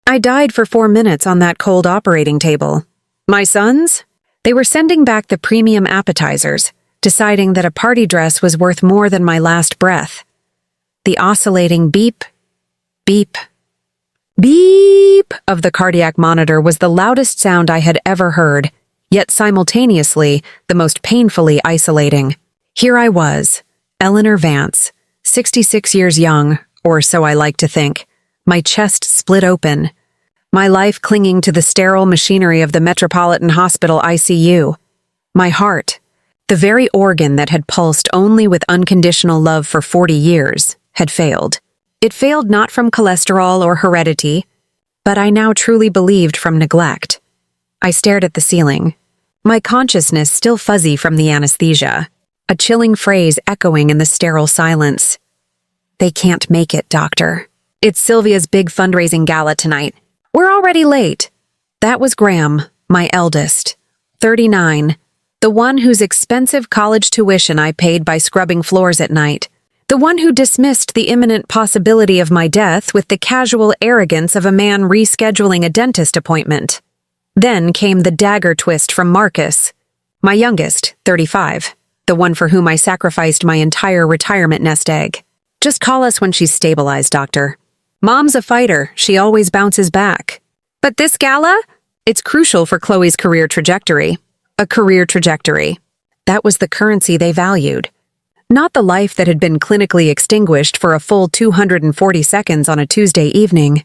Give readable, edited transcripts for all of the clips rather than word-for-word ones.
I died for 4 minutes on that cold operating table. My sons? They were sending back the premium appetizers, deciding that a party dress was worth more than my last breath. The oscillating beep, beep, beep of the cardiac monitor was the loudest sound I had ever heard, yet simultaneously the most painfully isolating. Here I was, Eleanor Vance, 66 years young, or so I like to think, my chest split open, my life clinging to the sterile machinery of the Metropolitan Hospital ICU. My heart, the very organ that had pulsed only with unconditional love for 40 years, had failed. It failed not from cholesterol or heredity, but I now truly believed from neglect. I stared at the ceiling, my consciousness still fuzzy from the anesthesia, a chilling phrase echoing in the sterile silence. "They can't make it, doctor. It's Sylvia's big fundraising gala tonight. We're already late." That was Graham, my eldest, 39, the one whose expensive college tuition I paid by scrubbing floors at night, the one who dismissed the imminent possibility of my death with the casual arrogance of a man rescheduling a dentist appointment. Then came the dagger twist from Marcus, my youngest, 35, the one for whom I sacrificed my entire retirement nest egg. "Just call us when she's stabilized, doctor. Mom's a fighter, she always bounces back." But this gala? It's crucial for Chloe's career trajectory. A career trajectory. That was the currency they valued. Not the life that had been clinically extinguished for a full 240 seconds on a Tuesday evening.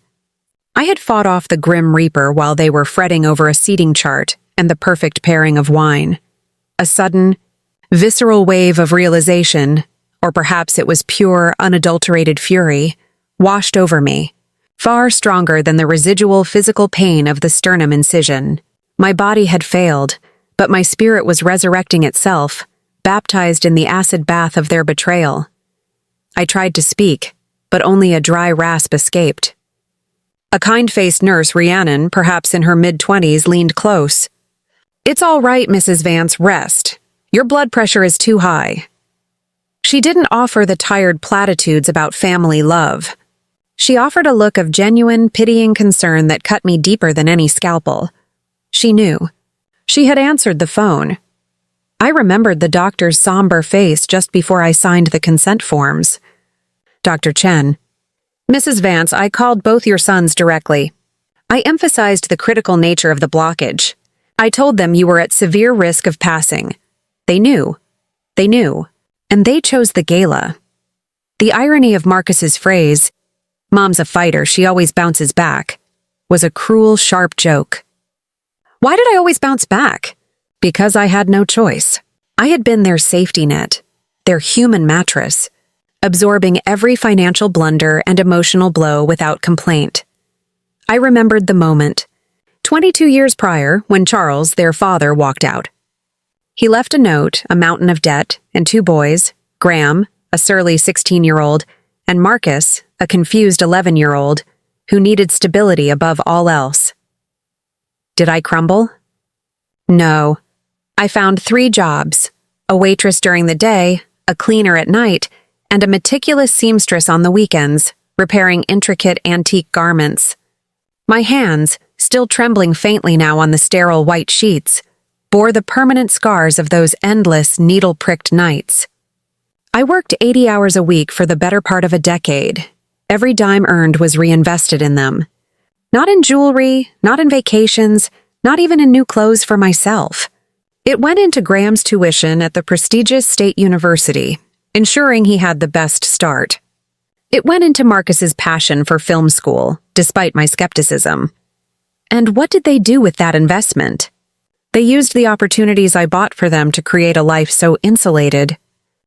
I had fought off the Grim Reaper while they were fretting over a seating chart and the perfect pairing of wine. A sudden, visceral wave of realization, or perhaps it was pure, unadulterated fury, washed over me, far stronger than the residual physical pain of the sternum incision. My body had failed, but my spirit was resurrecting itself, baptized in the acid bath of their betrayal. I tried to speak, but only a dry rasp escaped. A kind-faced nurse, Rhiannon, perhaps in her mid-20s, leaned close. "It's all right, Mrs. Vance, rest. Your blood pressure is too high." She didn't offer the tired platitudes about family love. She offered a look of genuine, pitying concern that cut me deeper than any scalpel. She knew. She had answered the phone. I remembered the doctor's somber face just before I signed the consent forms. Dr. Chen. "Mrs. Vance, I called both your sons directly. I emphasized the critical nature of the blockage. I told them you were at severe risk of passing. They knew. They knew. And they chose the gala." The irony of Marcus's phrase, "Mom's a fighter, she always bounces back," was a cruel, sharp joke. Why did I always bounce back? Because I had no choice. I had been their safety net, their human mattress, absorbing every financial blunder and emotional blow without complaint. I remembered the moment, 22 years prior, when Charles, their father, walked out. He left a note, a mountain of debt, and 2 boys, Graham, a surly 16-year-old, and Marcus, a confused 11-year-old, who needed stability above all else. Did I crumble? No. I found 3 jobs, a waitress during the day, a cleaner at night, and a meticulous seamstress on the weekends, repairing intricate antique garments. My hands, still trembling faintly now on the sterile white sheets, bore the permanent scars of those endless, needle-pricked nights. I worked 80 hours a week for the better part of a decade. Every dime earned was reinvested in them. Not in jewelry, not in vacations, not even in new clothes for myself. It went into Graham's tuition at the prestigious state university, ensuring he had the best start. It went into Marcus's passion for film school, despite my skepticism. And what did they do with that investment? They used the opportunities I bought for them to create a life so insulated,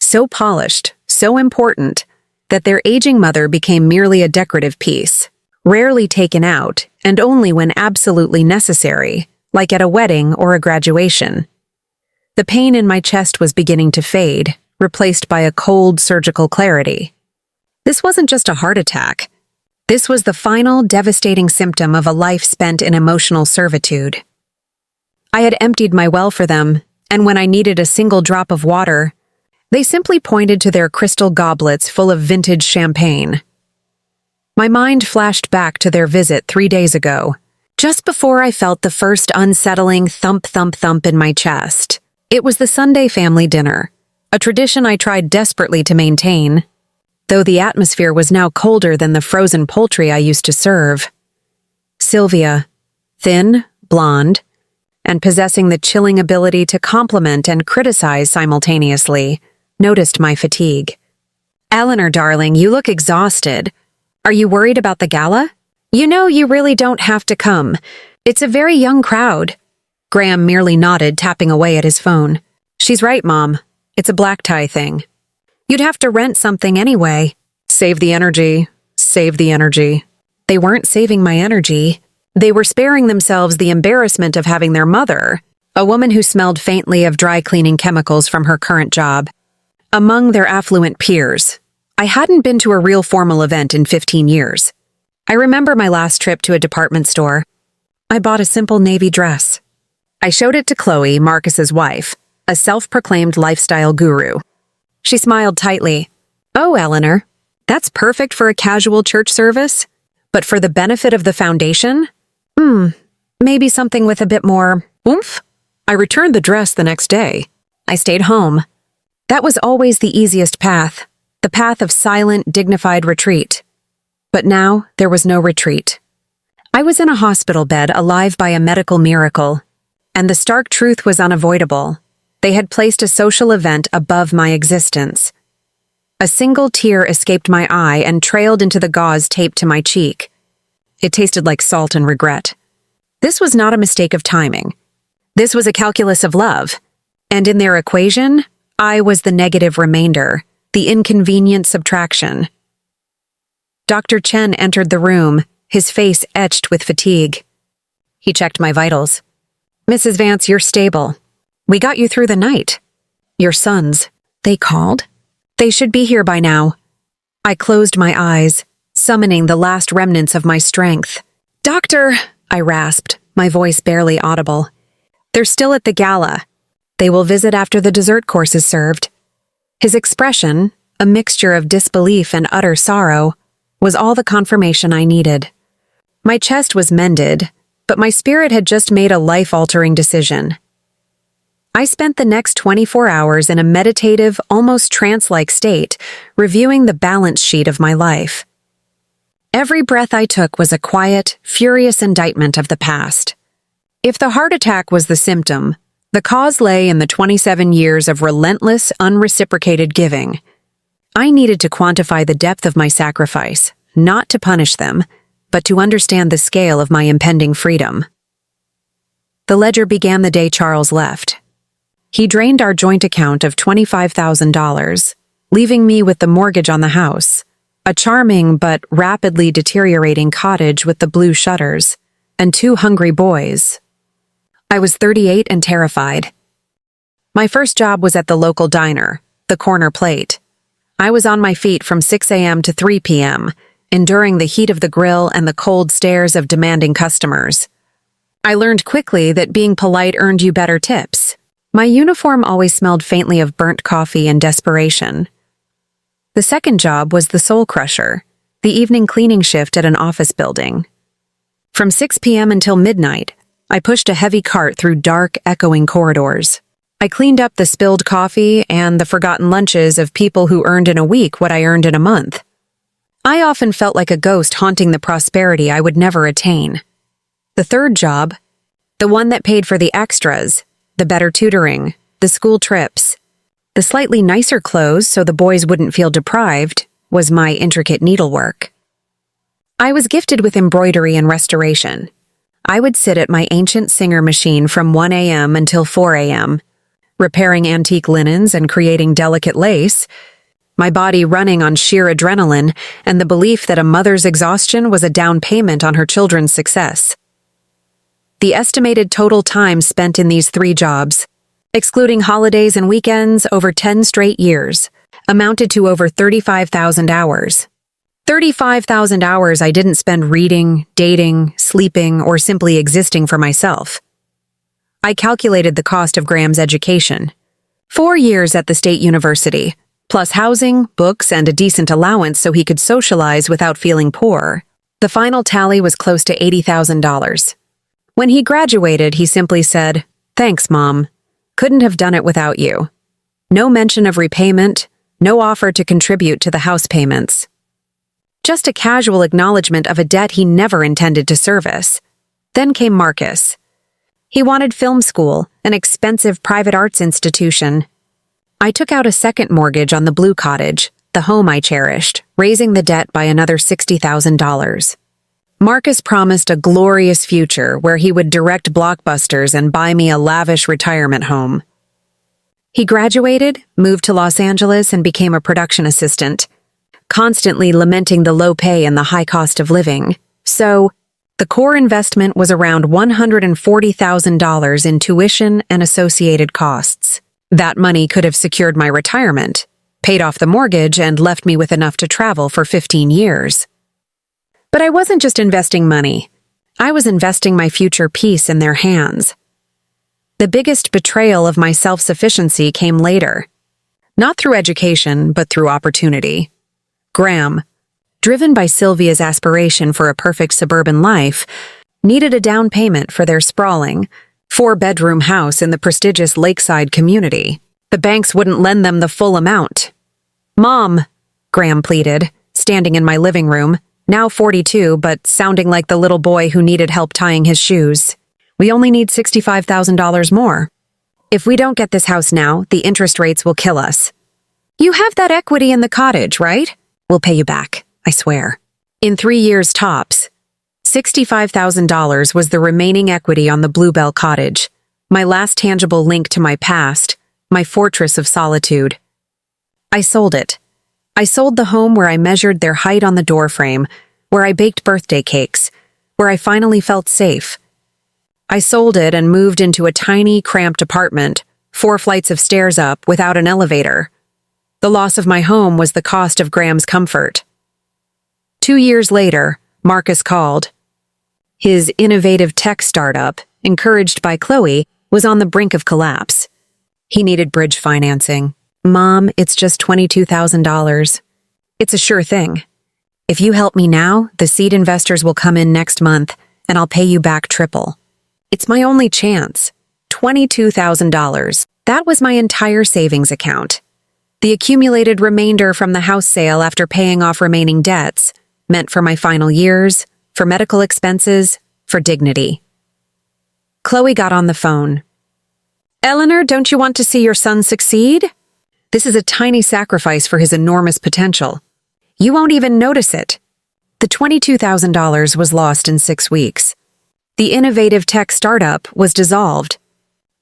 so polished, so important, that their aging mother became merely a decorative piece, rarely taken out, and only when absolutely necessary, like at a wedding or a graduation. The pain in my chest was beginning to fade, replaced by a cold surgical clarity. This wasn't just a heart attack. This was the final, devastating symptom of a life spent in emotional servitude. I had emptied my well for them, and when I needed a single drop of water, they simply pointed to their crystal goblets full of vintage champagne. My mind flashed back to their visit 3 days ago, just before I felt the first unsettling thump, thump, thump in my chest. It was the Sunday family dinner, a tradition I tried desperately to maintain, though the atmosphere was now colder than the frozen poultry I used to serve. Sylvia, thin, blonde, and possessing the chilling ability to compliment and criticize simultaneously, noticed my fatigue. "Eleanor, darling, you look exhausted. Are you worried about the gala? You know you really don't have to come. It's a very young crowd." Graham merely nodded, tapping away at his phone. "She's right, Mom. It's a black tie thing. You'd have to rent something anyway." Save the energy. Save the energy. They weren't saving my energy. They were sparing themselves the embarrassment of having their mother, a woman who smelled faintly of dry cleaning chemicals from her current job, among their affluent peers. I hadn't been to a real formal event in 15 years. I remember my last trip to a department store. I bought a simple navy dress. I showed it to Chloe, Marcus's wife, a self-proclaimed lifestyle guru. She smiled tightly. "Oh, Eleanor, that's perfect for a casual church service. But for the benefit of the foundation? Maybe something with a bit more oomph?" I returned the dress the next day. I stayed home. That was always the easiest path, the path of silent, dignified retreat. But now there was no retreat. I was in a hospital bed, alive by a medical miracle. And the stark truth was unavoidable. They had placed a social event above my existence. A single tear escaped my eye and trailed into the gauze taped to my cheek. It tasted like salt and regret. This was not a mistake of timing. This was a calculus of love. And in their equation, I was the negative remainder, the inconvenient subtraction. Dr. Chen entered the room, his face etched with fatigue. He checked my vitals. "Mrs. Vance, you're stable. We got you through the night. Your sons, they called? They should be here by now." I closed my eyes, summoning the last remnants of my strength. "Doctor," I rasped, my voice barely audible. "They're still at the gala. They will visit after the dessert course is served." His expression, a mixture of disbelief and utter sorrow, was all the confirmation I needed. My chest was mended, but my spirit had just made a life-altering decision. I spent the next 24 hours in a meditative, almost trance-like state, reviewing the balance sheet of my life. Every breath I took was a quiet, furious indictment of the past. If the heart attack was the symptom, the cause lay in the 27 years of relentless, unreciprocated giving. I needed to quantify the depth of my sacrifice, not to punish them, but to understand the scale of my impending freedom. The ledger began the day Charles left. He drained our joint account of $25,000, leaving me with the mortgage on the house, a charming but rapidly deteriorating cottage with the blue shutters, and 2 hungry boys. I was 38 and terrified. My first job was at the local diner, the Corner Plate. I was on my feet from 6 a.m. to 3 p.m., enduring the heat of the grill and the cold stares of demanding customers. I learned quickly that being polite earned you better tips. My uniform always smelled faintly of burnt coffee and desperation. The second job was the Soul Crusher, the evening cleaning shift at an office building. From 6 p.m. until midnight, I pushed a heavy cart through dark, echoing corridors. I cleaned up the spilled coffee and the forgotten lunches of people who earned in a week what I earned in a month. I often felt like a ghost haunting the prosperity I would never attain. The third job, the one that paid for the extras, the better tutoring, the school trips, the slightly nicer clothes so the boys wouldn't feel deprived, was my intricate needlework. I was gifted with embroidery and restoration. I would sit at my ancient Singer machine from 1 a.m. until 4 a.m., repairing antique linens and creating delicate lace, my body running on sheer adrenaline and the belief that a mother's exhaustion was a down payment on her children's success. The estimated total time spent in these 3 jobs, excluding holidays and weekends over 10 straight years, amounted to over 35,000 hours. 35,000 hours I didn't spend reading, dating, sleeping, or simply existing for myself. I calculated the cost of Graham's education. 4 years at the state university, plus housing, books, and a decent allowance so he could socialize without feeling poor. The final tally was close to $80,000. When he graduated, he simply said, "Thanks, Mom. Couldn't have done it without you." No mention of repayment, no offer to contribute to the house payments. Just a casual acknowledgement of a debt he never intended to service. Then came Marcus. He wanted film school, an expensive private arts institution. I took out a second mortgage on the Blue Cottage, the home I cherished, raising the debt by another $60,000. Marcus promised a glorious future where he would direct blockbusters and buy me a lavish retirement home. He graduated, moved to Los Angeles, and became a production assistant, constantly lamenting the low pay and the high cost of living. So, the core investment was around $140,000 in tuition and associated costs. That money could have secured my retirement, paid off the mortgage, and left me with enough to travel for 15 years. But I wasn't just investing money. I was investing my future peace in their hands. The biggest betrayal of my self-sufficiency came later. Not through education, but through opportunity. Graham, driven by Sylvia's aspiration for a perfect suburban life, needed a down payment for their sprawling, 4-bedroom house in the prestigious lakeside community. The banks wouldn't lend them the full amount. "Mom," Graham pleaded, standing in my living room, now 42 but sounding like the little boy who needed help tying his shoes. "We only need $65,000 more. If we don't get this house now, the interest rates will kill us. You have that equity in the cottage, right? We'll pay you back, I swear. In 3 years tops." $65,000 was the remaining equity on the Bluebell cottage, my last tangible link to my past, my fortress of solitude. I sold it. I sold the home where I measured their height on the doorframe, where I baked birthday cakes, where I finally felt safe. I sold it and moved into a tiny, cramped apartment, 4 flights of stairs up without an elevator. The loss of my home was the cost of Graham's comfort. 2 years later, Marcus called. His innovative tech startup, encouraged by Chloe, was on the brink of collapse. He needed bridge financing. "Mom, it's just $22,000. It's a sure thing. If you help me now, the seed investors will come in next month, and I'll pay you back triple. It's my only chance. $22,000. That was my entire savings account. The accumulated remainder from the house sale after paying off remaining debts, meant for my final years, for medical expenses, for dignity. Chloe got on the phone. "Eleanor, don't you want to see your son succeed? This is a tiny sacrifice for his enormous potential. You won't even notice it." The $22,000 was lost in 6 weeks. The innovative tech startup was dissolved.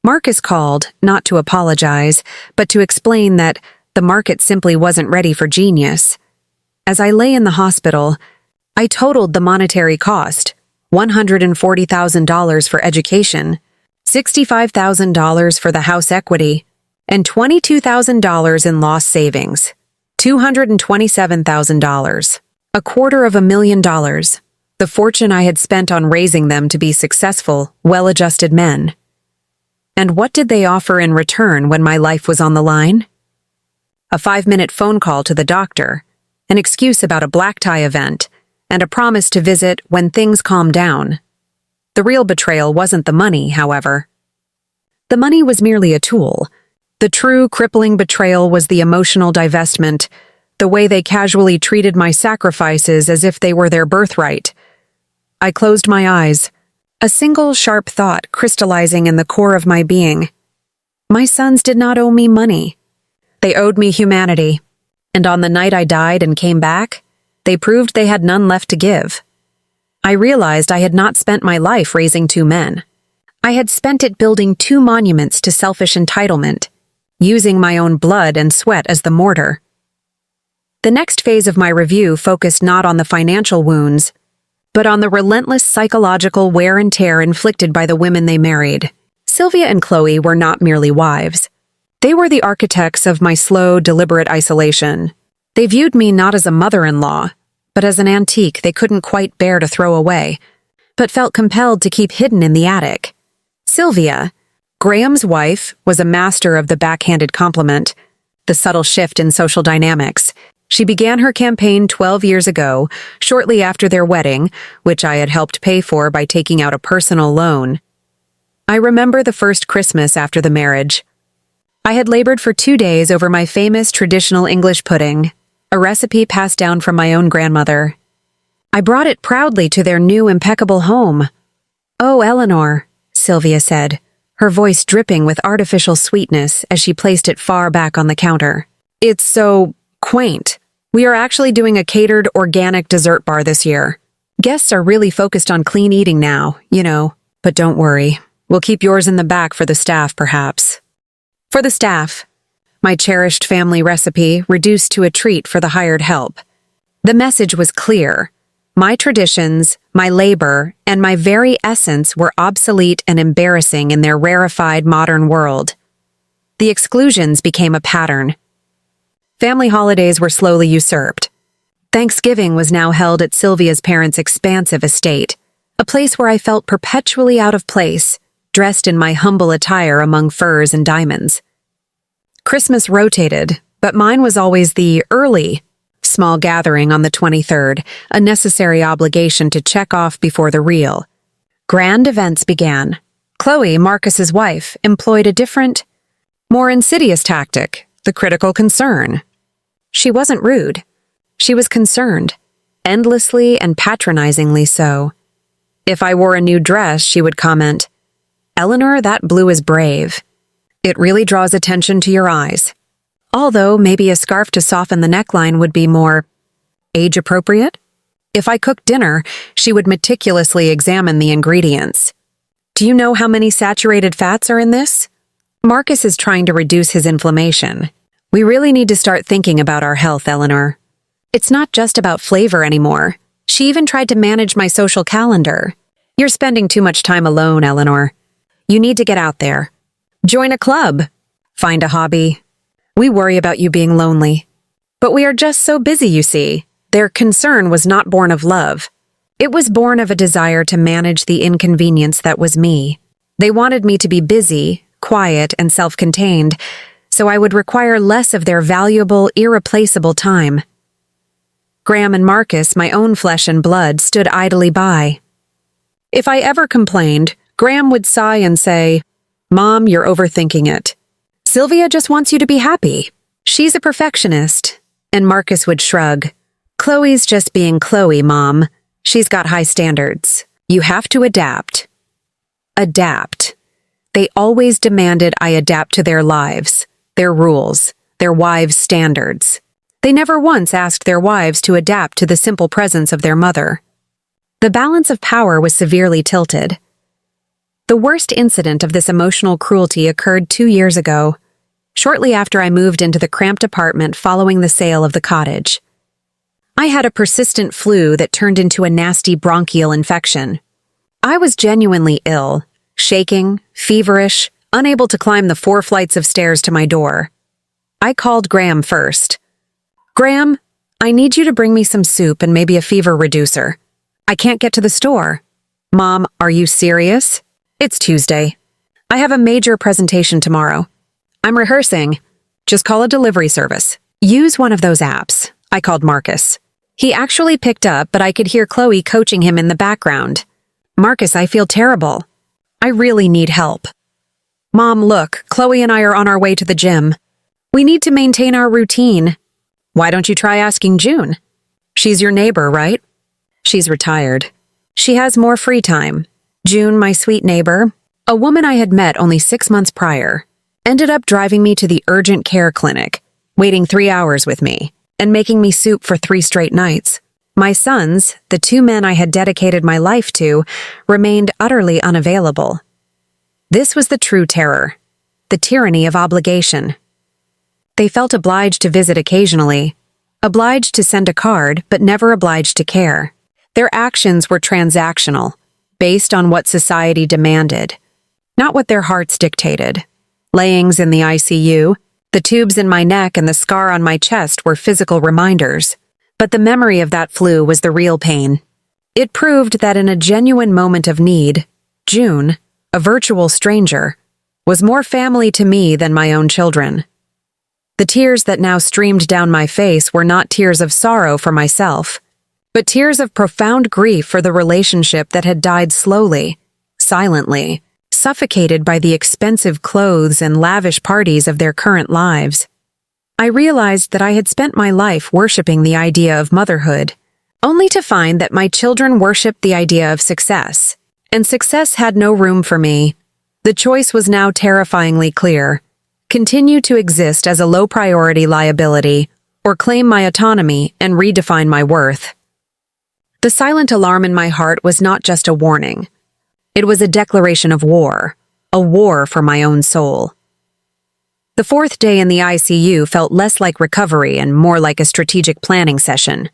Marcus called, not to apologize, but to explain that the market simply wasn't ready for genius. As I lay in the hospital, I totaled the monetary cost, $140,000 for education, $65,000 for the house equity, and $22,000 in lost savings, $227,000, $250,000, the fortune I had spent on raising them to be successful, well-adjusted men. And what did they offer in return when my life was on the line? A 5-minute phone call to the doctor, an excuse about a black tie event, and a promise to visit when things calmed down. The real betrayal wasn't the money, however. The money was merely a tool. The true crippling betrayal was the emotional divestment, the way they casually treated my sacrifices as if they were their birthright. I closed my eyes, a single sharp thought crystallizing in the core of my being. My sons did not owe me money. They owed me humanity, and on the night I died and came back, they proved they had none left to give. I realized I had not spent my life raising 2 men. I had spent it building 2 monuments to selfish entitlement, using my own blood and sweat as the mortar. The next phase of my review focused not on the financial wounds, but on the relentless psychological wear and tear inflicted by the women they married. Sylvia and Chloe were not merely wives. They were the architects of my slow, deliberate isolation. They viewed me not as a mother-in-law, but as an antique they couldn't quite bear to throw away, but felt compelled to keep hidden in the attic. Sylvia, Graham's wife, was a master of the backhanded compliment, the subtle shift in social dynamics. She began her campaign 12 years ago, shortly after their wedding, which I had helped pay for by taking out a personal loan. I remember the first Christmas after the marriage. I had labored for 2 days over my famous traditional English pudding, a recipe passed down from my own grandmother. I brought it proudly to their new impeccable home. "Oh, Eleanor," Sylvia said, her voice dripping with artificial sweetness as she placed it far back on the counter. "It's so quaint. We are actually doing a catered organic dessert bar this year. Guests are really focused on clean eating now, but don't worry. We'll keep yours in the back for the staff, perhaps." For the staff, my cherished family recipe reduced to a treat for the hired help. The message was clear. My traditions, my labor, and my very essence were obsolete and embarrassing in their rarefied modern world. The exclusions became a pattern. Family holidays were slowly usurped. Thanksgiving was now held at Sylvia's parents' expansive estate, a place where I felt perpetually out of place, dressed in my humble attire among furs and diamonds. Christmas rotated, but mine was always the early, small gathering on the 23rd, a necessary obligation to check off before the real. Grand events began. Chloe, Marcus's wife, employed a different, more insidious tactic, the critical concern. She wasn't rude. She was concerned, endlessly and patronizingly so. If I wore a new dress, she would comment, "Eleanor, that blue is brave. It really draws attention to your eyes." Although maybe a scarf to soften the neckline would be more age-appropriate. If I cooked dinner, she would meticulously examine the ingredients. "Do you know how many saturated fats are in this? Marcus is trying to reduce his inflammation. We really need to start thinking about our health, Eleanor. It's not just about flavor anymore. She even tried to manage my social calendar. You're spending too much time alone, Eleanor. You need to get out there. Join a club. Find a hobby. We worry about you being lonely. But we are just so busy, you see." Their concern was not born of love. It was born of a desire to manage the inconvenience that was me. They wanted me to be busy, quiet, and self-contained, so I would require less of their valuable, irreplaceable time. Graham and Marcus, my own flesh and blood, stood idly by. If I ever complained, Graham would sigh and say, "Mom, you're overthinking it. Sylvia just wants you to be happy. She's a perfectionist." And Marcus would shrug. "Chloe's just being Chloe, Mom. She's got high standards. You have to adapt." Adapt. They always demanded I adapt to their lives, their rules, their wives' standards. They never once asked their wives to adapt to the simple presence of their mother. The balance of power was severely tilted. The worst incident of this emotional cruelty occurred 2 years ago, shortly after I moved into the cramped apartment following the sale of the cottage. I had a persistent flu that turned into a nasty bronchial infection. I was genuinely ill, shaking, feverish, unable to climb the 4 flights of stairs to my door. I called Graham first. "Graham, I need you to bring me some soup and maybe a fever reducer. I can't get to the store." "Mom, are you serious? It's Tuesday. I have a major presentation tomorrow. I'm rehearsing. Just call a delivery service. Use one of those apps." I called Marcus. He actually picked up, but I could hear Chloe coaching him in the background. "Marcus, I feel terrible. I really need help." "Mom, look, Chloe and I are on our way to the gym. We need to maintain our routine. Why don't you try asking June? She's your neighbor, right?" "She's retired. She has more free time." June, my sweet neighbor, a woman I had met only 6 months prior, ended up driving me to the urgent care clinic, waiting 3 hours with me, and making me soup for 3 straight nights. My sons, the 2 men I had dedicated my life to, remained utterly unavailable. This was the true terror, the tyranny of obligation. They felt obliged to visit occasionally, obliged to send a card, but never obliged to care. Their actions were transactional, based on what society demanded, not what their hearts dictated. Layings in the ICU, the tubes in my neck and the scar on my chest were physical reminders, but the memory of that flu was the real pain. It proved that in a genuine moment of need, June, a virtual stranger, was more family to me than my own children. The tears that now streamed down my face were not tears of sorrow for myself, but tears of profound grief for the relationship that had died slowly, silently, suffocated by the expensive clothes and lavish parties of their current lives. I realized that I had spent my life worshiping the idea of motherhood, only to find that my children worshipped the idea of success, and success had no room for me. The choice was now terrifyingly clear: continue to exist as a low-priority liability, or claim my autonomy and redefine my worth. The silent alarm in my heart was not just a warning. It was a declaration of war, a war for my own soul. The fourth day in the ICU felt less like recovery and more like a strategic planning session.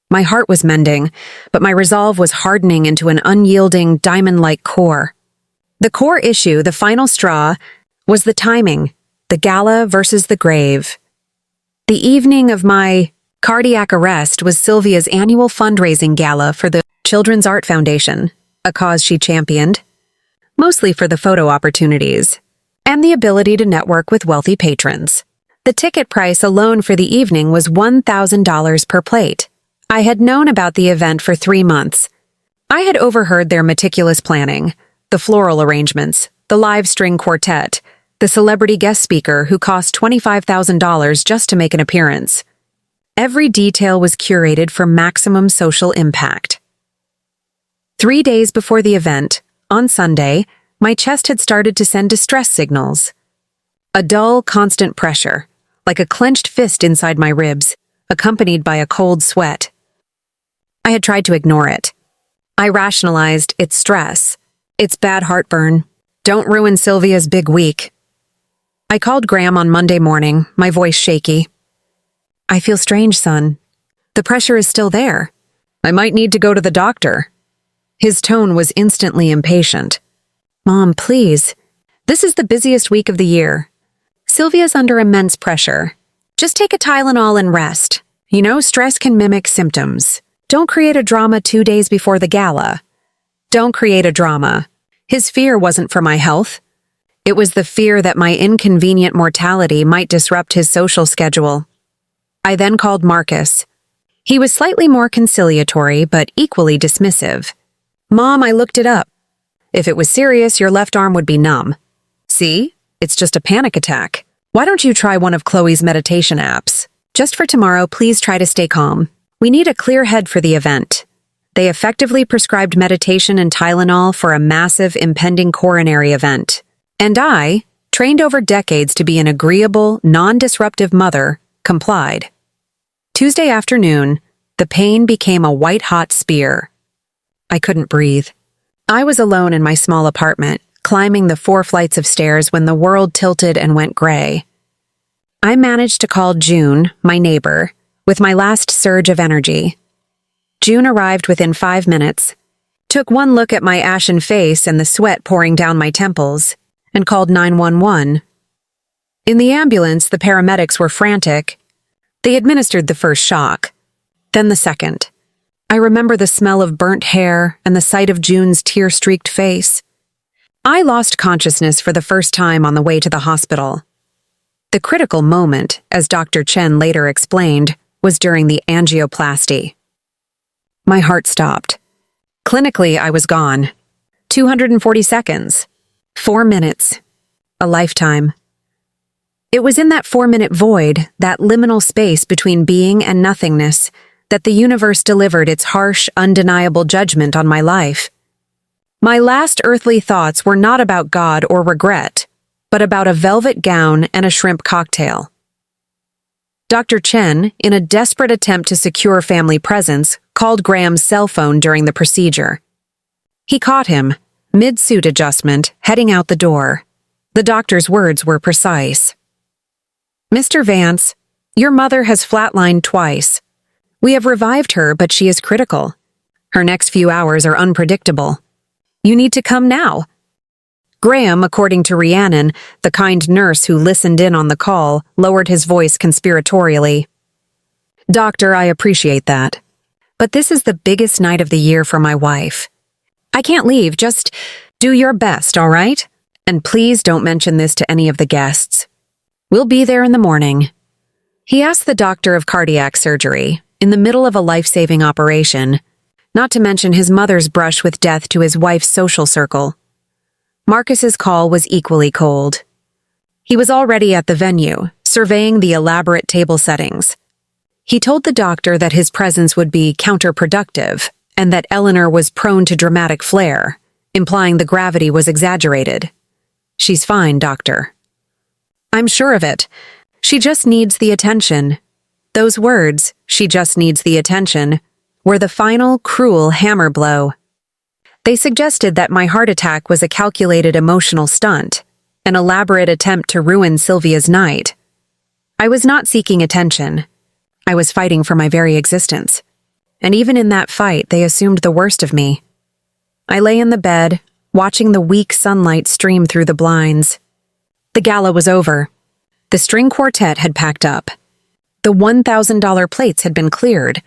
My heart was mending, but my resolve was hardening into an unyielding, diamond-like core. The core issue, the final straw, was the timing, the gala versus the grave. The evening of my cardiac arrest was Sylvia's annual fundraising gala for the Children's Art Foundation, a cause she championed, mostly for the photo opportunities and the ability to network with wealthy patrons. The ticket price alone for the evening was $1,000 per plate. I had known about the event for 3 months. I had overheard their meticulous planning, the floral arrangements, the live string quartet, the celebrity guest speaker who cost $25,000 just to make an appearance. Every detail was curated for maximum social impact. 3 days before the event, on Sunday, my chest had started to send distress signals. A dull, constant pressure, like a clenched fist inside my ribs, accompanied by a cold sweat. I had tried to ignore it. I rationalized it's stress. It's bad heartburn. Don't ruin Sylvia's big week. I called Graham on Monday morning, my voice shaky. I feel strange, son. The pressure is still there. I might need to go to the doctor. His tone was instantly impatient. Mom, please. This is the busiest week of the year. Sylvia's under immense pressure. Just take a Tylenol and rest. You know, stress can mimic symptoms. Don't create a drama 2 days before the gala. Don't create a drama. His fear wasn't for my health. It was the fear that my inconvenient mortality might disrupt his social schedule. I then called Marcus. He was slightly more conciliatory, but equally dismissive. Mom, I looked it up. If it was serious, your left arm would be numb. See? It's just a panic attack. Why don't you try one of Chloe's meditation apps? Just for tomorrow, please try to stay calm. We need a clear head for the event. They effectively prescribed meditation and Tylenol for a massive impending coronary event. And I, trained over decades to be an agreeable, non-disruptive mother, complied. Tuesday afternoon, the pain became a white-hot spear. I couldn't breathe. I was alone in my small apartment, climbing the 4 flights of stairs when the world tilted and went gray. I managed to call June, my neighbor, with my last surge of energy. June arrived within 5 minutes, took one look at my ashen face and the sweat pouring down my temples, and called 911. In the ambulance, the paramedics were frantic. They administered the first shock, then the second. I remember the smell of burnt hair and the sight of June's tear-streaked face. I lost consciousness for the first time on the way to the hospital. The critical moment, as Dr. Chen later explained, was during the angioplasty. My heart stopped. Clinically, I was gone. 240 seconds. 4 minutes. A lifetime. It was in that 4-minute void, that liminal space between being and nothingness, that the universe delivered its harsh, undeniable judgment on my life. My last earthly thoughts were not about God or regret, but about a velvet gown and a shrimp cocktail. Dr. Chen, in a desperate attempt to secure family presence, called Graham's cell phone during the procedure. He caught him, mid-suit adjustment, heading out the door. The doctor's words were precise. Mr. Vance, your mother has flatlined twice. We have revived her, but she is critical. Her next few hours are unpredictable. You need to come now. Graham, according to Rhiannon, the kind nurse who listened in on the call, lowered his voice conspiratorially. Doctor, I appreciate that. But this is the biggest night of the year for my wife. I can't leave, just do your best, all right? And please don't mention this to any of the guests. We'll be there in the morning." He asked the doctor of cardiac surgery, in the middle of a life-saving operation, not to mention his mother's brush with death to his wife's social circle. Marcus's call was equally cold. He was already at the venue, surveying the elaborate table settings. He told the doctor that his presence would be counterproductive and that Eleanor was prone to dramatic flair, implying the gravity was exaggerated. "She's fine, doctor." "I'm sure of it. She just needs the attention." Those words, "she just needs the attention," were the final, cruel hammer blow. They suggested that my heart attack was a calculated emotional stunt, an elaborate attempt to ruin Sylvia's night. I was not seeking attention. I was fighting for my very existence. And even in that fight, they assumed the worst of me. I lay in the bed, watching the weak sunlight stream through the blinds. The gala was over. The string quartet had packed up. The $1,000 plates had been cleared.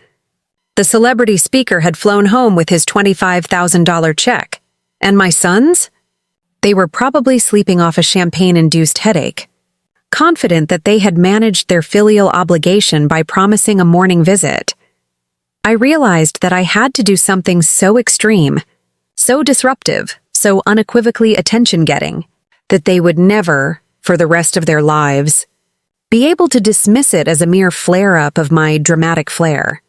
The celebrity speaker had flown home with his $25,000 check. And my sons? They were probably sleeping off a champagne-induced headache, confident that they had managed their filial obligation by promising a morning visit. I realized that I had to do something so extreme, so disruptive, so unequivocally attention-getting, that they would never, for the rest of their lives, be able to dismiss it as a mere flare-up of my dramatic flair.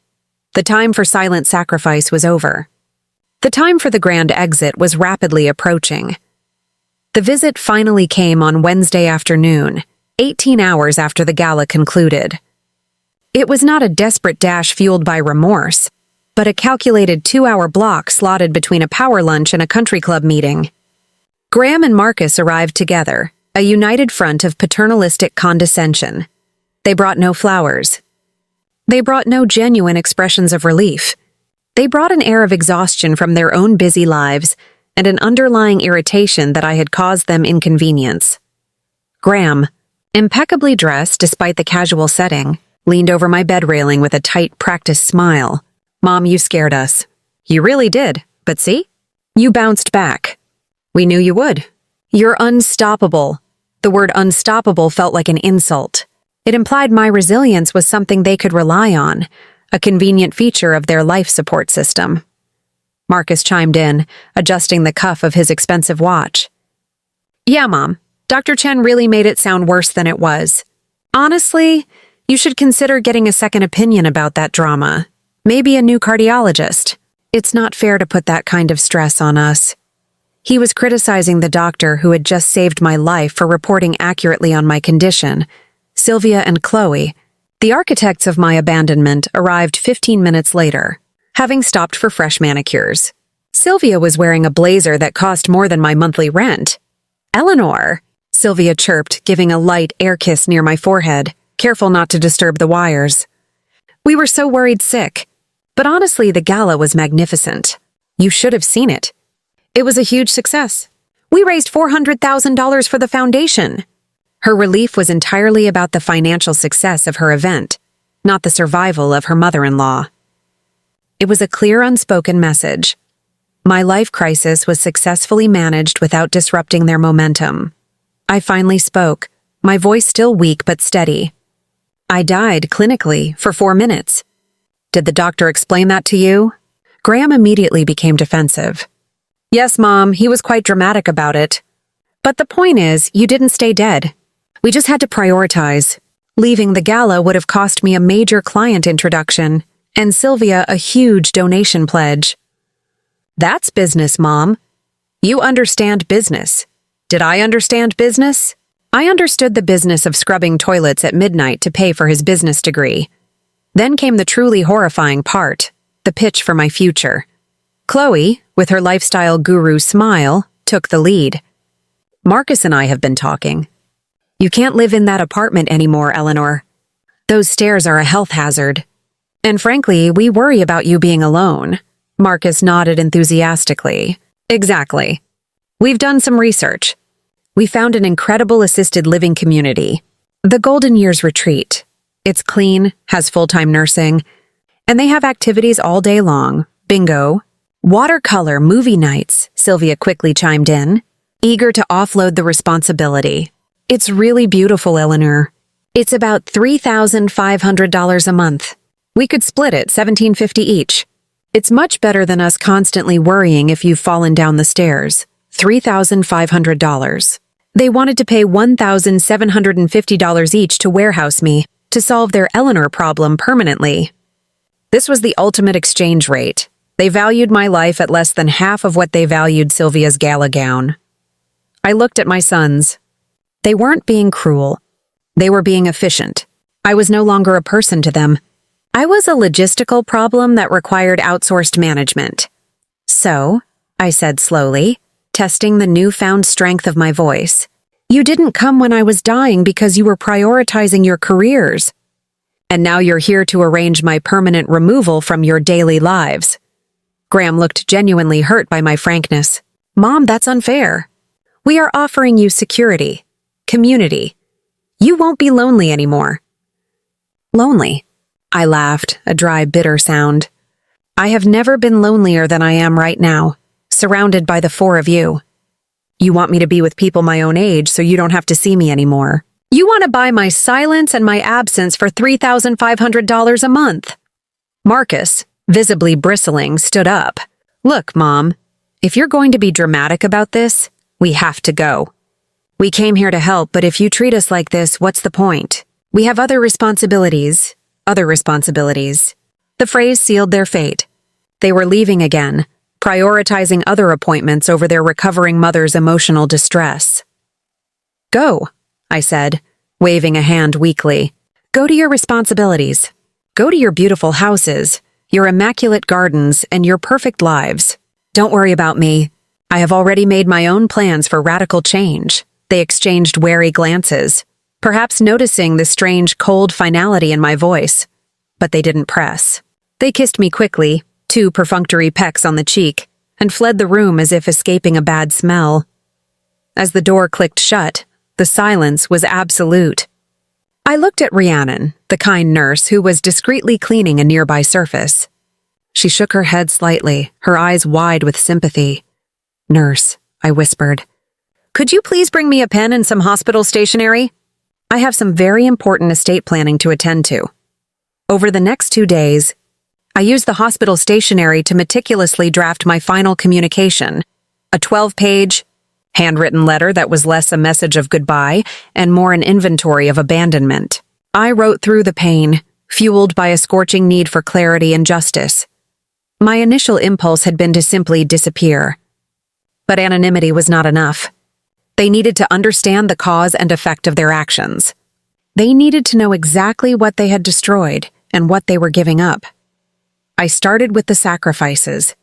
The time for silent sacrifice was over. The time for the grand exit was rapidly approaching. The visit finally came on Wednesday afternoon, 18 hours after the gala concluded. It was not a desperate dash fueled by remorse, but a calculated 2-hour block slotted between a power lunch and a country club meeting. Graham and Marcus arrived together, a united front of paternalistic condescension. They brought no flowers. They brought no genuine expressions of relief. They brought an air of exhaustion from their own busy lives and an underlying irritation that I had caused them inconvenience. Graham, impeccably dressed despite the casual setting, leaned over my bed railing with a tight, practiced smile. "Mom, you scared us." "You really did, but see? You bounced back." "We knew you would." "You're unstoppable." The word unstoppable felt like an insult. It implied my resilience was something they could rely on, a convenient feature of their life support system. Marcus chimed in, adjusting the cuff of his expensive watch. "Yeah, Mom, Dr. Chen really made it sound worse than it was. Honestly, you should consider getting a second opinion about that drama. Maybe a new cardiologist. It's not fair to put that kind of stress on us." He was criticizing the doctor who had just saved my life for reporting accurately on my condition. Sylvia and Chloe, the architects of my abandonment, arrived 15 minutes later, having stopped for fresh manicures. Sylvia was wearing a blazer that cost more than my monthly rent. "Eleanor," Sylvia chirped, giving a light air kiss near my forehead, careful not to disturb the wires. "We were so worried sick. But honestly, the gala was magnificent. You should have seen it. It was a huge success. We raised $400,000 for the foundation." Her relief was entirely about the financial success of her event, not the survival of her mother-in-law. It was a clear, unspoken message. My life crisis was successfully managed without disrupting their momentum. I finally spoke, my voice still weak but steady. "I died, clinically, for 4 minutes. Did the doctor explain that to you?" Graham immediately became defensive. "Yes, Mom, he was quite dramatic about it. But the point is, you didn't stay dead. We just had to prioritize. Leaving the gala would have cost me a major client introduction, and Sylvia a huge donation pledge." "That's business, Mom. You understand business. Did I understand business?" I understood the business of scrubbing toilets at midnight to pay for his business degree. Then came the truly horrifying part, the pitch for my future. Chloe, with her lifestyle guru smile, took the lead. "Marcus and I have been talking. You can't live in that apartment anymore, Eleanor. Those stairs are a health hazard. And frankly, we worry about you being alone." Marcus nodded enthusiastically. "Exactly. We've done some research. We found an incredible assisted living community, the Golden Years Retreat. It's clean, has full-time nursing, and they have activities all day long. Bingo. Watercolor movie nights," Sylvia quickly chimed in, eager to offload the responsibility. It's really beautiful, Eleanor. It's about $3,500 a month. We could split it, $1,750 each. It's much better than us constantly worrying if you've fallen down the stairs. $3,500. They wanted to pay $1,750 each to warehouse me to solve their Eleanor problem permanently. This was the ultimate exchange rate. They valued my life at less than half of what they valued Sylvia's gala gown. I looked at my sons. They weren't being cruel. They were being efficient. I was no longer a person to them. I was a logistical problem that required outsourced management. So, I said slowly, testing the newfound strength of my voice, you didn't come when I was dying because you were prioritizing your careers. And now you're here to arrange my permanent removal from your daily lives. Graham looked genuinely hurt by my frankness. Mom, that's unfair. We are offering you security, community. You won't be lonely anymore. Lonely? I laughed, a dry, bitter sound. I have never been lonelier than I am right now, surrounded by the four of you. You want me to be with people my own age so you don't have to see me anymore. You want to buy my silence and my absence for $3,500 a month. Marcus, visibly bristling, stood up. Look, Mom, if you're going to be dramatic about this, we have to go. We came here to help, but if you treat us like this, what's the point? We have other responsibilities. The phrase sealed their fate. They were leaving again, prioritizing other appointments over their recovering mother's emotional distress. Go, I said, waving a hand weakly. Go to your responsibilities. Go to your beautiful houses, your immaculate gardens, and your perfect lives. Don't worry about me. I have already made my own plans for radical change. They exchanged wary glances, perhaps noticing the strange, cold finality in my voice. But they didn't press. They kissed me quickly, 2 perfunctory pecks on the cheek, and fled the room as if escaping a bad smell. As the door clicked shut, the silence was absolute. I looked at Rhiannon, the kind nurse who was discreetly cleaning a nearby surface. She shook her head slightly, her eyes wide with sympathy. Nurse, I whispered. Could you please bring me a pen and some hospital stationery? I have some very important estate planning to attend to. Over the next 2 days, I used the hospital stationery to meticulously draft my final communication, a 12-page, handwritten letter that was less a message of goodbye and more an inventory of abandonment. I wrote through the pain, fueled by a scorching need for clarity and justice. My initial impulse had been to simply disappear. But anonymity was not enough. They needed to understand the cause and effect of their actions. They needed to know exactly what they had destroyed and what they were giving up. I started with the sacrifices,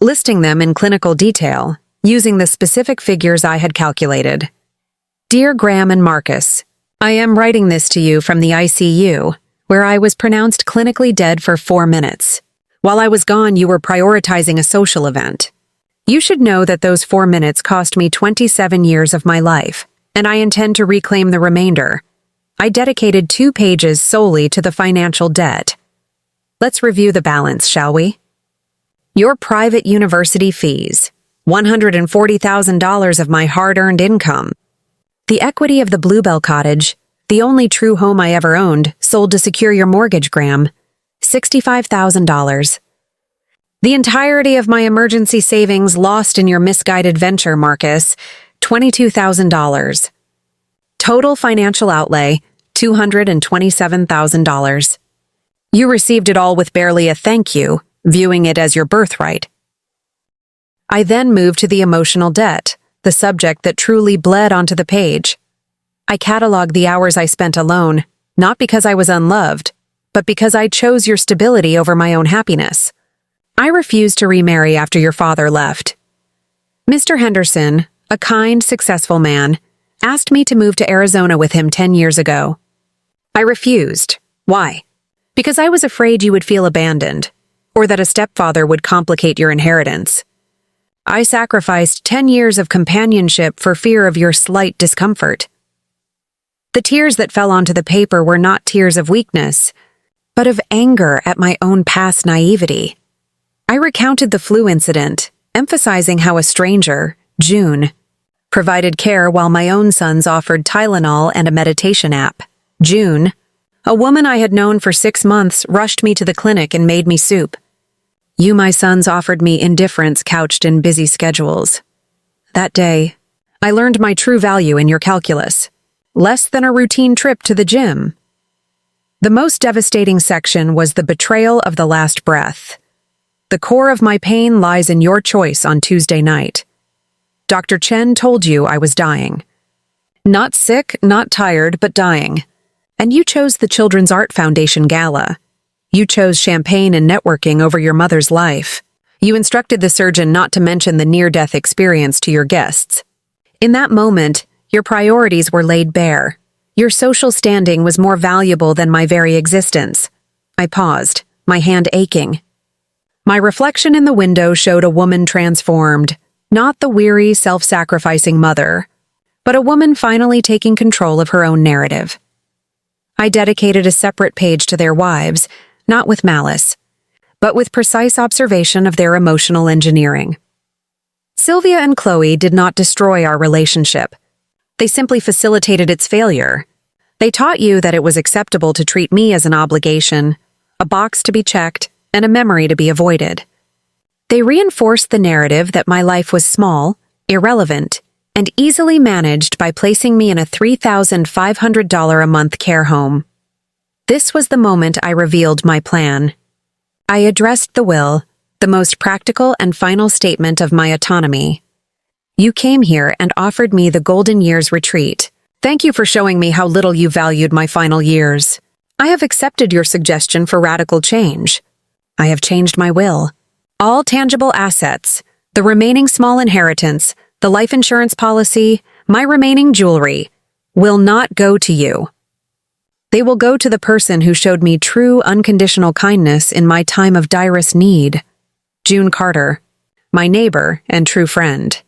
listing them in clinical detail, using the specific figures I had calculated. Dear Graham and Marcus, I am writing this to you from the ICU, where I was pronounced clinically dead for 4 minutes. While I was gone, you were prioritizing a social event. You should know that those 4 minutes cost me 27 years of my life, and I intend to reclaim the remainder. I dedicated 2 pages solely to the financial debt. Let's review the balance, shall we? Your private university fees, $140,000 of my hard-earned income. The equity of the Bluebell Cottage, the only true home I ever owned, sold to secure your mortgage, Graham, $65,000. The entirety of my emergency savings lost in your misguided venture, Marcus, $22,000. Total financial outlay, $227,000. You received it all with barely a thank you, viewing it as your birthright. I then moved to the emotional debt, the subject that truly bled onto the page. I cataloged the hours I spent alone, not because I was unloved, but because I chose your stability over my own happiness. I refused to remarry after your father left. Mr. Henderson, a kind, successful man, asked me to move to Arizona with him 10 years ago. I refused. Why? Because I was afraid you would feel abandoned, or that a stepfather would complicate your inheritance. I sacrificed 10 years of companionship for fear of your slight discomfort. The tears that fell onto the paper were not tears of weakness, but of anger at my own past naivety. I recounted the flu incident, emphasizing how a stranger, June, provided care while my own sons offered Tylenol and a meditation app. June, a woman I had known for 6 months rushed me to the clinic and made me soup. You, my sons, offered me indifference couched in busy schedules. That day, I learned my true value in your calculus. Less than a routine trip to the gym. The most devastating section was the betrayal of the last breath. The core of my pain lies in your choice on Tuesday night. Dr. Chen told you I was dying. Not sick, not tired, but dying. And you chose the Children's Art Foundation Gala. You chose champagne and networking over your mother's life. You instructed the surgeon not to mention the near-death experience to your guests. In that moment, your priorities were laid bare. Your social standing was more valuable than my very existence. I paused, my hand aching. My reflection in the window showed a woman transformed, not the weary, self-sacrificing mother, but a woman finally taking control of her own narrative. I dedicated a separate page to their wives, not with malice, but with precise observation of their emotional engineering. Sylvia and Chloe did not destroy our relationship. They simply facilitated its failure. They taught you that it was acceptable to treat me as an obligation, a box to be checked, and a memory to be avoided. They reinforced the narrative that my life was small, irrelevant, and easily managed by placing me in a $3,500 a month care home. This was the moment I revealed my plan. I addressed the will, the most practical and final statement of my autonomy. You came here and offered me the Golden Years retreat. Thank you for showing me how little you valued my final years. I have accepted your suggestion for radical change. I have changed my will. All tangible assets, the remaining small inheritance, the life insurance policy, my remaining jewelry, will not go to you. They will go to the person who showed me true unconditional kindness in my time of direst need. June Carter, my neighbor and true friend.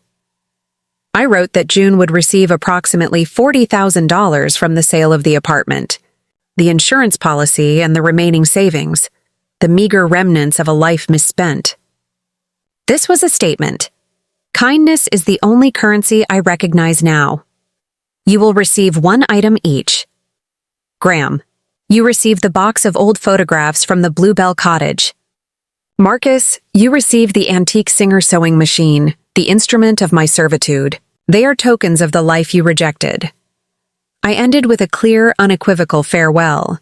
I wrote that June would receive approximately $40,000 from the sale of the apartment, the insurance policy and the remaining savings, the meager remnants of a life misspent. This was a statement. Kindness is the only currency I recognize now. You will receive one item each. Graham, you receive the box of old photographs from the Bluebell Cottage. Marcus, you receive the antique Singer sewing machine, the instrument of my servitude. They are tokens of the life you rejected. I ended with a clear, unequivocal farewell.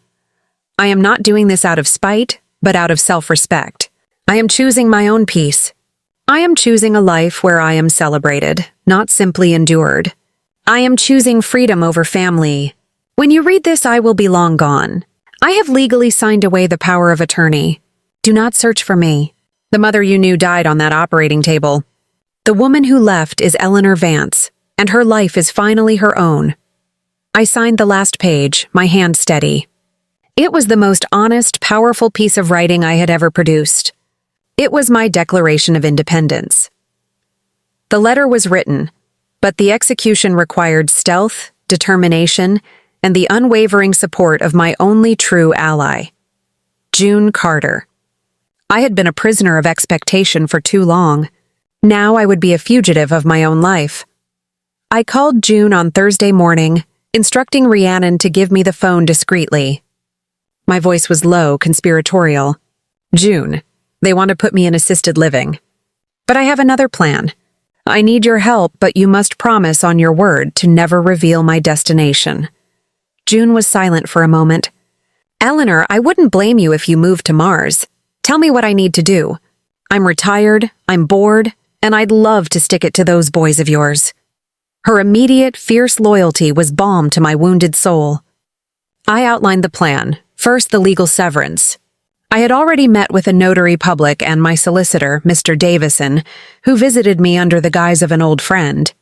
I am not doing this out of spite, but out of self-respect. I am choosing my own peace. I am choosing a life where I am celebrated, not simply endured. I am choosing freedom over family. When you read this, I will be long gone. I have legally signed away the power of attorney. Do not search for me. The mother you knew died on that operating table. The woman who left is Eleanor Vance, and her life is finally her own. I signed the last page, my hand steady. It was the most honest, powerful piece of writing I had ever produced. It was my Declaration of Independence. The letter was written, but the execution required stealth, determination, and the unwavering support of my only true ally, June Carter. I had been a prisoner of expectation for too long. Now I would be a fugitive of my own life. I called June on Thursday morning, instructing Rhiannon to give me the phone discreetly. My voice was low, conspiratorial. June, they want to put me in assisted living. But I have another plan. I need your help, but you must promise on your word to never reveal my destination. June was silent for a moment. Eleanor, I wouldn't blame you if you moved to Mars. Tell me what I need to do. I'm retired, I'm bored, and I'd love to stick it to those boys of yours. Her immediate, fierce loyalty was balm to my wounded soul. I outlined the plan, first the legal severance. I had already met with a notary public and my solicitor, Mr. Davison, who visited me under the guise of an old friend.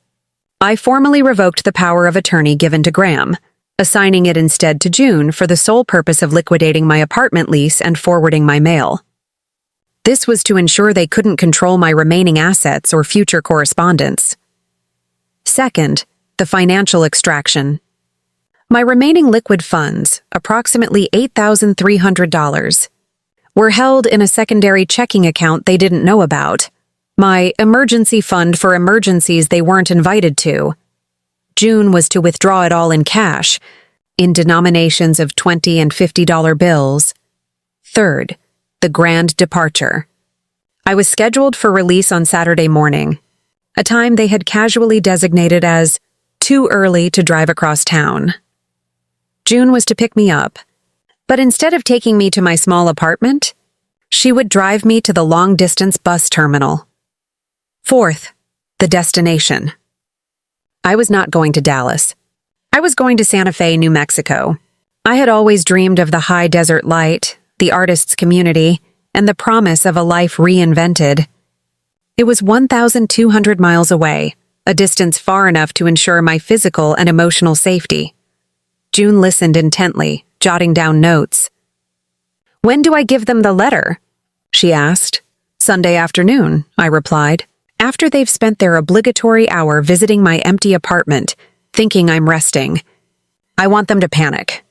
I formally revoked the power of attorney given to Graham, assigning it instead to June for the sole purpose of liquidating my apartment lease and forwarding my mail. This was to ensure they couldn't control my remaining assets or future correspondence. Second, the financial extraction. My remaining liquid funds, approximately $8,300, were held in a secondary checking account they didn't know about. My emergency fund for emergencies they weren't invited to. June was to withdraw it all in cash, in denominations of $20 and $50 bills. Third, the grand departure. I was scheduled for release on Saturday morning, a time they had casually designated as too early to drive across town. June was to pick me up, but instead of taking me to my small apartment, she would drive me to the long-distance bus terminal. Fourth, the destination. I was not going to Dallas. I was going to Santa Fe, New Mexico. I had always dreamed of the high desert light, the artist's community, and the promise of a life reinvented. It was 1,200 miles away, a distance far enough to ensure my physical and emotional safety. June listened intently, jotting down notes. "When do I give them the letter?" she asked. "Sunday afternoon," I replied, "after they've spent their obligatory hour visiting my empty apartment, thinking I'm resting. I want them to panic.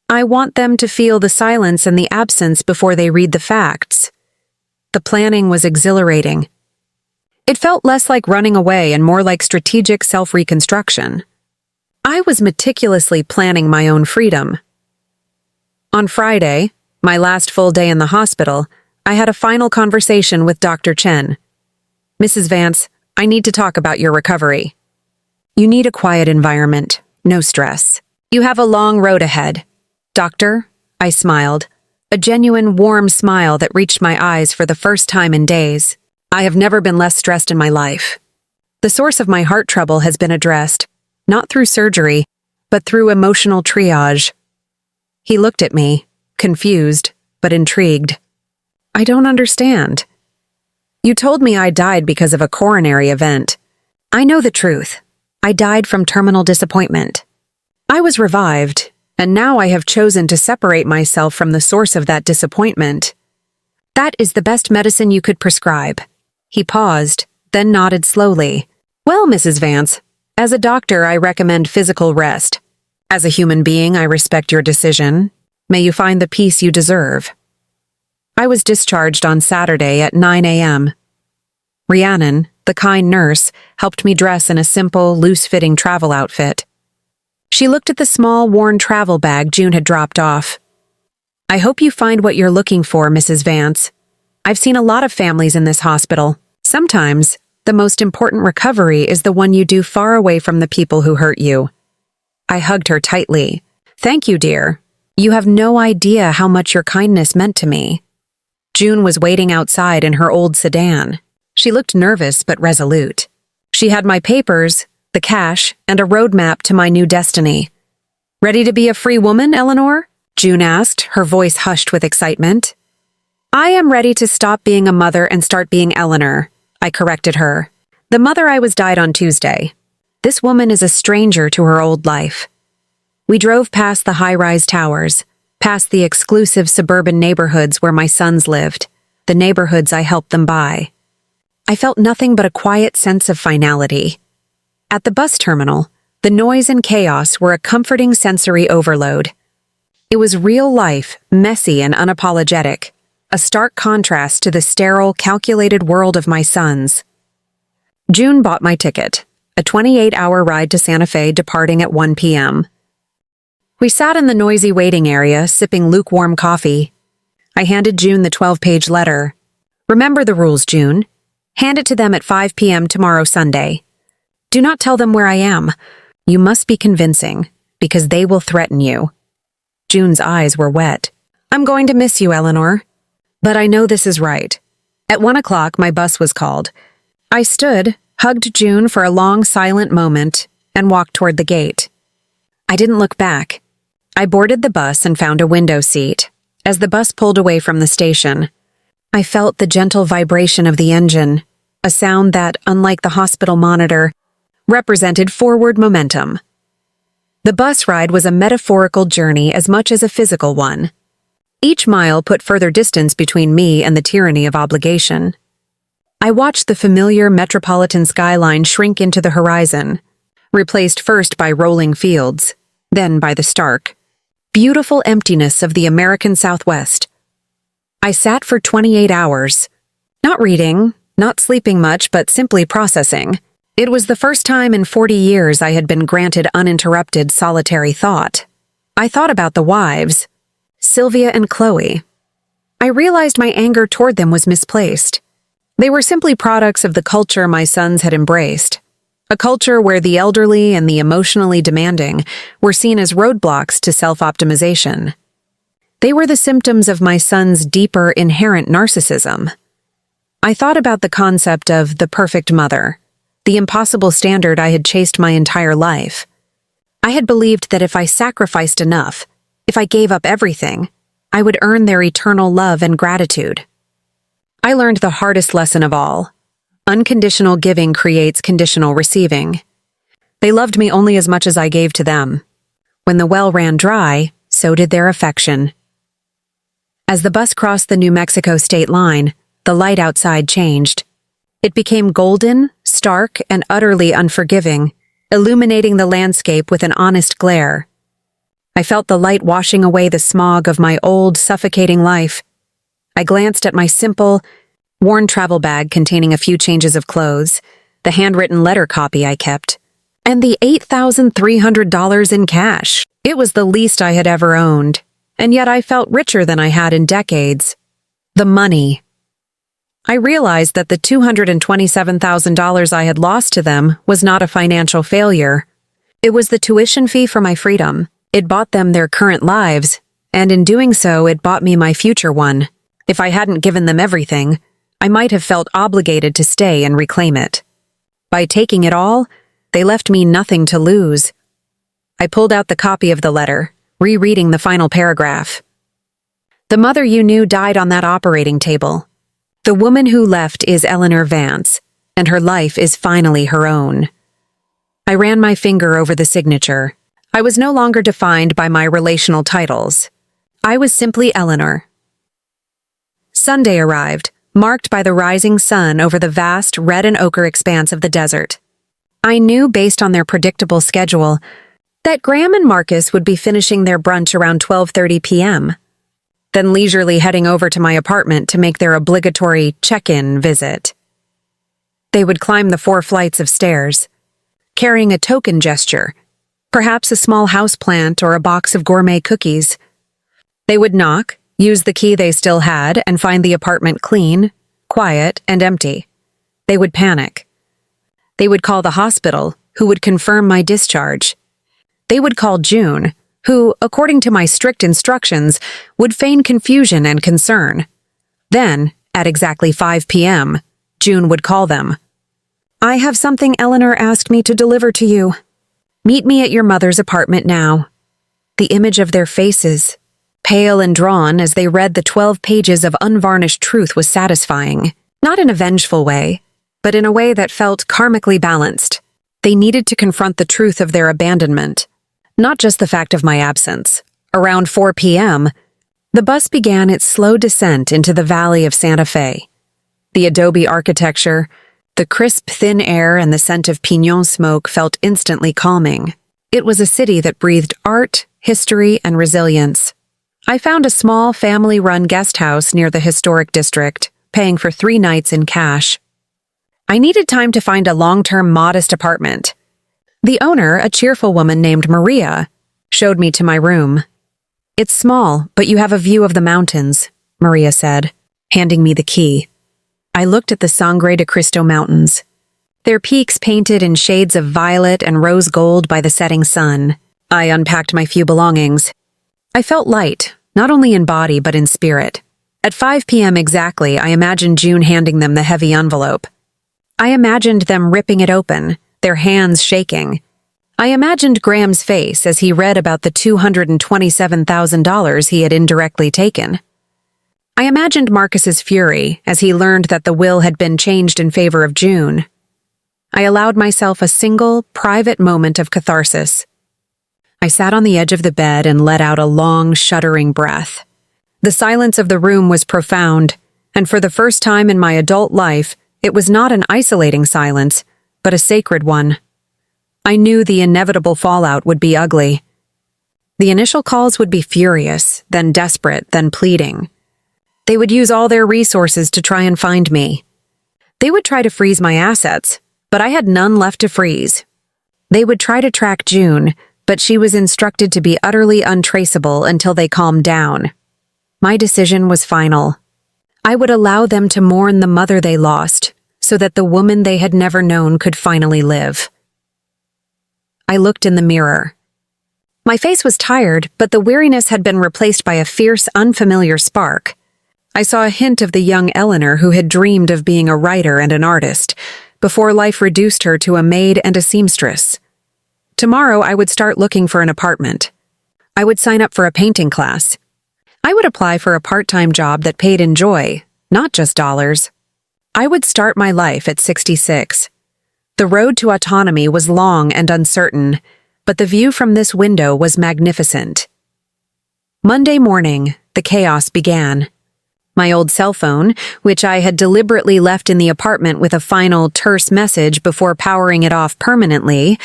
I want them to feel the silence and the absence before they read the facts." The planning was exhilarating. It felt less like running away and more like strategic self-reconstruction. I was meticulously planning my own freedom. On Friday, my last full day in the hospital, I had a final conversation with Dr. Chen. "Mrs. Vance, I need to talk about your recovery. You need a quiet environment, no stress. You have a long road ahead." "Doctor," I smiled, a genuine warm smile that reached my eyes for the first time in days. "I have never been less stressed in my life. The source of my heart trouble has been addressed, not through surgery, but through emotional triage." He looked at me, confused, but intrigued. "I don't understand." "You told me I died because of a coronary event. I know the truth. I died from terminal disappointment. I was revived, and now I have chosen to separate myself from the source of that disappointment. That is the best medicine you could prescribe." He paused, then nodded slowly. "Well, Mrs. Vance, as a doctor, I recommend physical rest. As a human being, I respect your decision. May you find the peace you deserve." I was discharged on Saturday at 9 a.m. Rhiannon, the kind nurse, helped me dress in a simple, loose-fitting travel outfit. She looked at the small, worn travel bag June had dropped off. "I hope you find what you're looking for, Mrs. Vance. I've seen a lot of families in this hospital. Sometimes, the most important recovery is the one you do far away from the people who hurt you." I hugged her tightly. "Thank you, dear. You have no idea how much your kindness meant to me." June was waiting outside in her old sedan. She looked nervous but resolute. She had my papers, the cash, and a roadmap to my new destiny. "Ready to be a free woman, Eleanor?" June asked, her voice hushed with excitement. "I am ready to stop being a mother and start being Eleanor," I corrected her. "The mother I was died on Tuesday. This woman is a stranger to her old life." We drove past the high-rise towers, past the exclusive suburban neighborhoods where my sons lived, the neighborhoods I helped them buy. I felt nothing but a quiet sense of finality. At the bus terminal, the noise and chaos were a comforting sensory overload. It was real life, messy and unapologetic, a stark contrast to the sterile, calculated world of my sons. June bought my ticket, a 28-hour ride to Santa Fe departing at 1 p.m. We sat in the noisy waiting area, sipping lukewarm coffee. I handed June the 12-page letter. "Remember the rules, June. Hand it to them at 5 p.m. tomorrow, Sunday. Do not tell them where I am. You must be convincing, because they will threaten you." June's eyes were wet. "I'm going to miss you, Eleanor. But I know this is right." At 1 o'clock, my bus was called. I stood, hugged June for a long, silent moment, and walked toward the gate. I didn't look back. I boarded the bus and found a window seat. As the bus pulled away from the station, I felt the gentle vibration of the engine, a sound that, unlike the hospital monitor, represented forward momentum. The bus ride was a metaphorical journey as much as a physical one. Each mile put further distance between me and the tyranny of obligation. I watched the familiar metropolitan skyline shrink into the horizon, replaced first by rolling fields, then by the stark, beautiful emptiness of the American Southwest. I sat for 28 hours, not reading, not sleeping much but simply processing. It was the first time in 40 years I had been granted uninterrupted solitary thought. I thought about the wives, Sylvia and Chloe. I realized my anger toward them was misplaced. They were simply products of the culture my sons had embraced. A culture where the elderly and the emotionally demanding were seen as roadblocks to self-optimization. They were the symptoms of my son's deeper inherent narcissism. I thought about the concept of the perfect mother, the impossible standard I had chased my entire life. I had believed that if I sacrificed enough, if I gave up everything, I would earn their eternal love and gratitude. I learned the hardest lesson of all. Unconditional giving creates conditional receiving. They loved me only as much as I gave to them. When the well ran dry, so did their affection. As the bus crossed the New Mexico state line, the light outside changed. It became golden, stark, and utterly unforgiving, illuminating the landscape with an honest glare. I felt the light washing away the smog of my old, suffocating life. I glanced at my simple, worn travel bag containing a few changes of clothes, the handwritten letter copy I kept, and the $8,300 in cash. It was the least I had ever owned, and yet I felt richer than I had in decades. The money. I realized that the $227,000 I had lost to them was not a financial failure. It was the tuition fee for my freedom. It bought them their current lives, and in doing so, it bought me my future one. If I hadn't given them everything, I might have felt obligated to stay and reclaim it. By taking it all, they left me nothing to lose. I pulled out the copy of the letter, rereading the final paragraph. The mother you knew died on that operating table. The woman who left is Eleanor Vance, and her life is finally her own. I ran my finger over the signature. I was no longer defined by my relational titles. I was simply Eleanor. Sunday arrived, marked by the rising sun over the vast red and ochre expanse of the desert. I knew, based on their predictable schedule, that Graham and Marcus would be finishing their brunch around 12:30 p.m., then leisurely heading over to my apartment to make their obligatory check-in visit. They would climb the 4 flights of stairs, carrying a token gesture, perhaps a small houseplant or a box of gourmet cookies. They would knock, use the key they still had, and find the apartment clean, quiet, and empty. They would panic. They would call the hospital, who would confirm my discharge. They would call June, who, according to my strict instructions, would feign confusion and concern. Then, at exactly 5 p.m., June would call them. "I have something Eleanor asked me to deliver to you. Meet me at your mother's apartment now." The image of their faces, pale and drawn as they read the 12 pages of unvarnished truth, was satisfying. Not in a vengeful way, but in a way that felt karmically balanced. They needed to confront the truth of their abandonment, not just the fact of my absence. Around 4 p.m., the bus began its slow descent into the valley of Santa Fe. The adobe architecture, the crisp, thin air, and the scent of pinon smoke felt instantly calming. It was a city that breathed art, history, and resilience. I found a small, family-run guest house near the historic district, paying for 3 nights in cash. I needed time to find a long-term, modest apartment. The owner, a cheerful woman named Maria, showed me to my room. "It's small, but you have a view of the mountains," Maria said, handing me the key. I looked at the Sangre de Cristo Mountains, their peaks painted in shades of violet and rose gold by the setting sun. I unpacked my few belongings. I felt light, not only in body but in spirit. At 5 p.m. exactly, I imagined June handing them the heavy envelope. I imagined them ripping it open, their hands shaking. I imagined Graham's face as he read about the $227,000 he had indirectly taken. I imagined Marcus's fury as he learned that the will had been changed in favor of June. I allowed myself a single, private moment of catharsis. I sat on the edge of the bed and let out a long, shuddering breath. The silence of the room was profound, and for the first time in my adult life, it was not an isolating silence, but a sacred one. I knew the inevitable fallout would be ugly. The initial calls would be furious, then desperate, then pleading. They would use all their resources to try and find me. They would try to freeze my assets, but I had none left to freeze. They would try to track June, but she was instructed to be utterly untraceable until they calmed down. My decision was final. I would allow them to mourn the mother they lost, so that the woman they had never known could finally live. I looked in the mirror. My face was tired, but the weariness had been replaced by a fierce, unfamiliar spark. I saw a hint of the young Eleanor who had dreamed of being a writer and an artist, before life reduced her to a maid and a seamstress. Tomorrow I would start looking for an apartment. I would sign up for a painting class. I would apply for a part-time job that paid in joy, not just dollars. I would start my life at 66. The road to autonomy was long and uncertain, but the view from this window was magnificent. Monday morning, the chaos began. My old cell phone, which I had deliberately left in the apartment with a final terse message before powering it off permanently,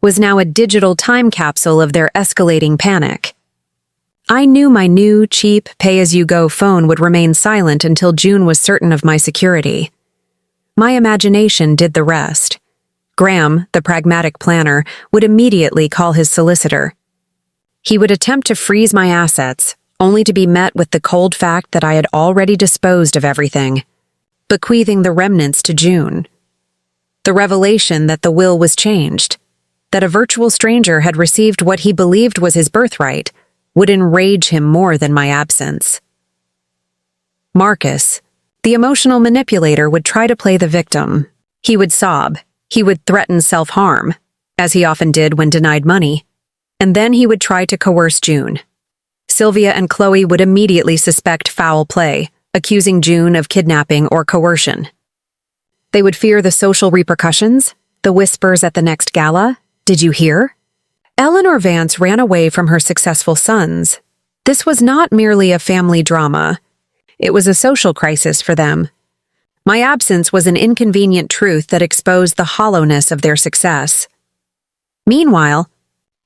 was now a digital time capsule of their escalating panic. I knew my new, cheap, pay-as-you-go phone would remain silent until June was certain of my security. My imagination did the rest. Graham, the pragmatic planner, would immediately call his solicitor. He would attempt to freeze my assets, only to be met with the cold fact that I had already disposed of everything, bequeathing the remnants to June. The revelation that the will was changed, that a virtual stranger had received what he believed was his birthright, would enrage him more than my absence. Marcus, the emotional manipulator, would try to play the victim. He would sob. He would threaten self-harm, as he often did when denied money, and then he would try to coerce June. Sylvia and Chloe would immediately suspect foul play, accusing June of kidnapping or coercion. They would fear the social repercussions, the whispers at the next gala. Did you hear? Eleanor Vance ran away from her successful sons. This was not merely a family drama. It was a social crisis for them. My absence was an inconvenient truth that exposed the hollowness of their success. Meanwhile,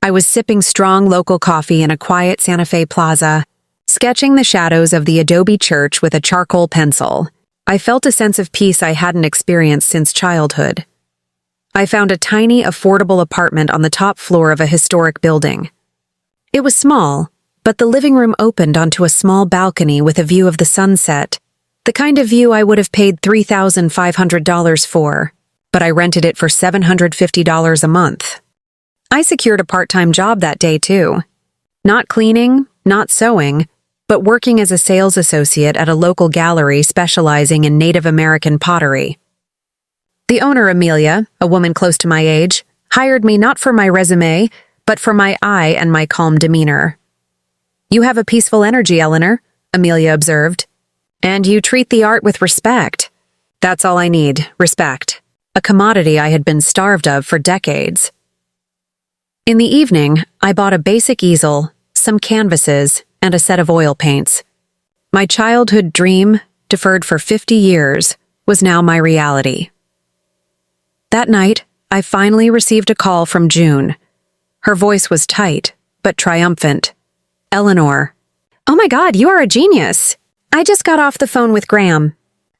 I was sipping strong local coffee in a quiet Santa Fe plaza, sketching the shadows of the adobe church with a charcoal pencil. I felt a sense of peace I hadn't experienced since childhood. I found a tiny, affordable apartment on the top floor of a historic building. It was small, but the living room opened onto a small balcony with a view of the sunset, the kind of view I would have paid $3,500 for, but I rented it for $750 a month. I secured a part-time job that day, too. Not cleaning, not sewing, but working as a sales associate at a local gallery specializing in Native American pottery. The owner, Amelia, a woman close to my age, hired me not for my resume, but for my eye and my calm demeanor. "You have a peaceful energy, Eleanor," Amelia observed. "And you treat the art with respect. That's all I need, respect. A commodity I had been starved of for decades." In the evening, I bought a basic easel, some canvases, and a set of oil paints. My childhood dream, deferred for 50 years, was now my reality. That night, I finally received a call from June. Her voice was tight, but triumphant. "Eleanor." "Oh my God, you are a genius. I just got off the phone with Graham."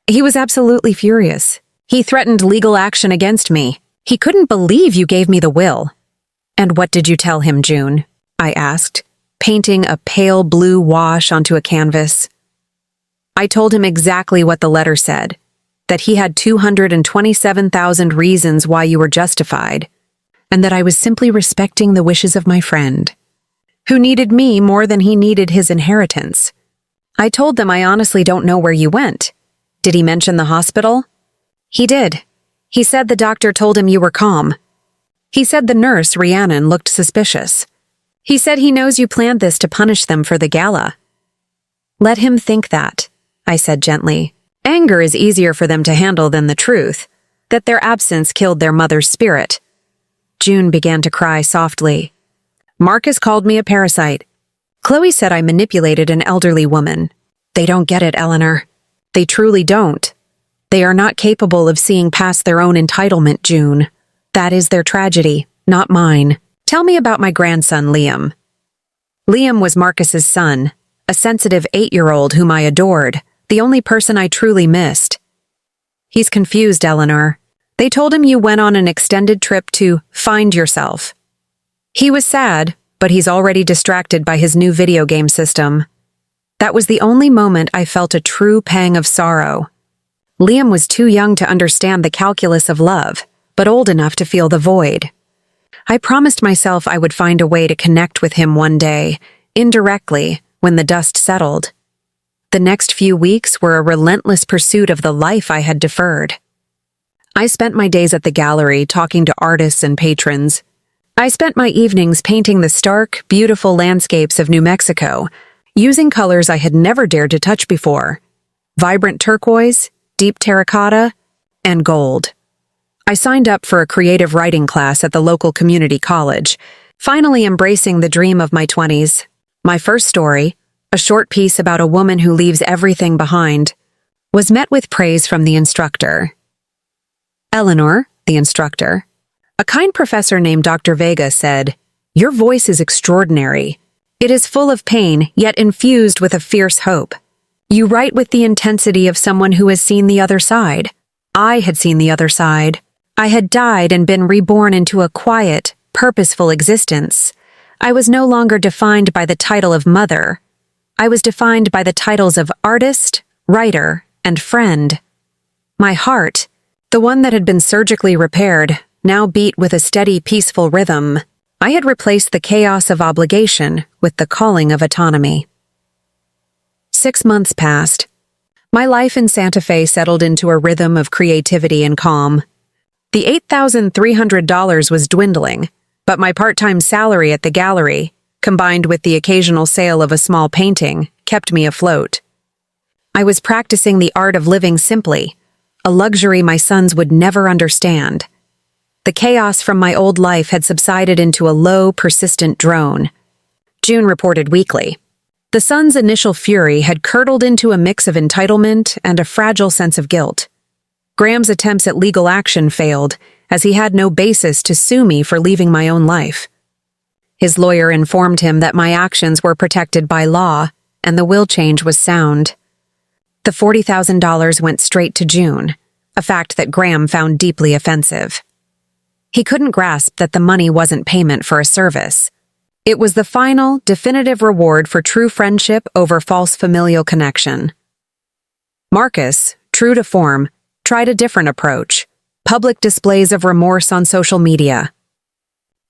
He was absolutely furious. He threatened legal action against me. He couldn't believe you gave me the will. "And what did you tell him, June?" I asked, painting a pale blue wash onto a canvas. I told him exactly what the letter said, that he had 227,000 reasons why you were justified, and that I was simply respecting the wishes of my friend, who needed me more than he needed his inheritance. I told them I honestly don't know where you went. Did he mention the hospital? He did. He said the doctor told him you were calm. He said the nurse, Rhiannon, looked suspicious. He said he knows you planned this to punish them for the gala. "Let him think that," I said gently. "Anger is easier for them to handle than the truth, that their absence killed their mother's spirit." June began to cry softly. "Marcus called me a parasite. Chloe said I manipulated an elderly woman. They don't get it, Eleanor. They truly don't. They are not capable of seeing past their own entitlement, June. That is their tragedy, not mine. Tell me about my grandson, Liam." Liam was Marcus's son, a sensitive 8-year-old whom I adored, the only person I truly missed. He's confused, Eleanor. They told him you went on an extended trip to find yourself. He was sad, but he's already distracted by his new video game system. That was the only moment I felt a true pang of sorrow. Liam was too young to understand the calculus of love, but old enough to feel the void. I promised myself I would find a way to connect with him one day, indirectly, when the dust settled. The next few weeks were a relentless pursuit of the life I had deferred. I spent my days at the gallery talking to artists and patrons. I spent my evenings painting the stark, beautiful landscapes of New Mexico, using colors I had never dared to touch before: vibrant turquoise, deep terracotta, and gold. I signed up for a creative writing class at the local community college, finally embracing the dream of my 20s. My first story, a short piece about a woman who leaves everything behind, was met with praise from the instructor. Eleanor, the instructor, a kind professor named Dr. Vega, said, "Your voice is extraordinary. It is full of pain, yet infused with a fierce hope. You write with the intensity of someone who has seen the other side. I had seen the other side. I had died and been reborn into a quiet, purposeful existence. I was no longer defined by the title of mother. I was defined by the titles of artist, writer, and friend. My heart, the one that had been surgically repaired, now beat with a steady, peaceful rhythm. I had replaced the chaos of obligation with the calling of autonomy." 6 months passed. My life in Santa Fe settled into a rhythm of creativity and calm. The $8,300 was dwindling, but my part-time salary at the gallery, combined with the occasional sale of a small painting, kept me afloat. I was practicing the art of living simply, a luxury my sons would never understand. The chaos from my old life had subsided into a low, persistent drone. June reported weekly. The sun's initial fury had curdled into a mix of entitlement and a fragile sense of guilt. Graham's attempts at legal action failed, as he had no basis to sue me for leaving my own life. His lawyer informed him that my actions were protected by law, and the will change was sound. The $40,000 went straight to June, a fact that Graham found deeply offensive. He couldn't grasp that the money wasn't payment for a service. It was the final, definitive reward for true friendship over false familial connection. Marcus, true to form, tried a different approach: public displays of remorse on social media.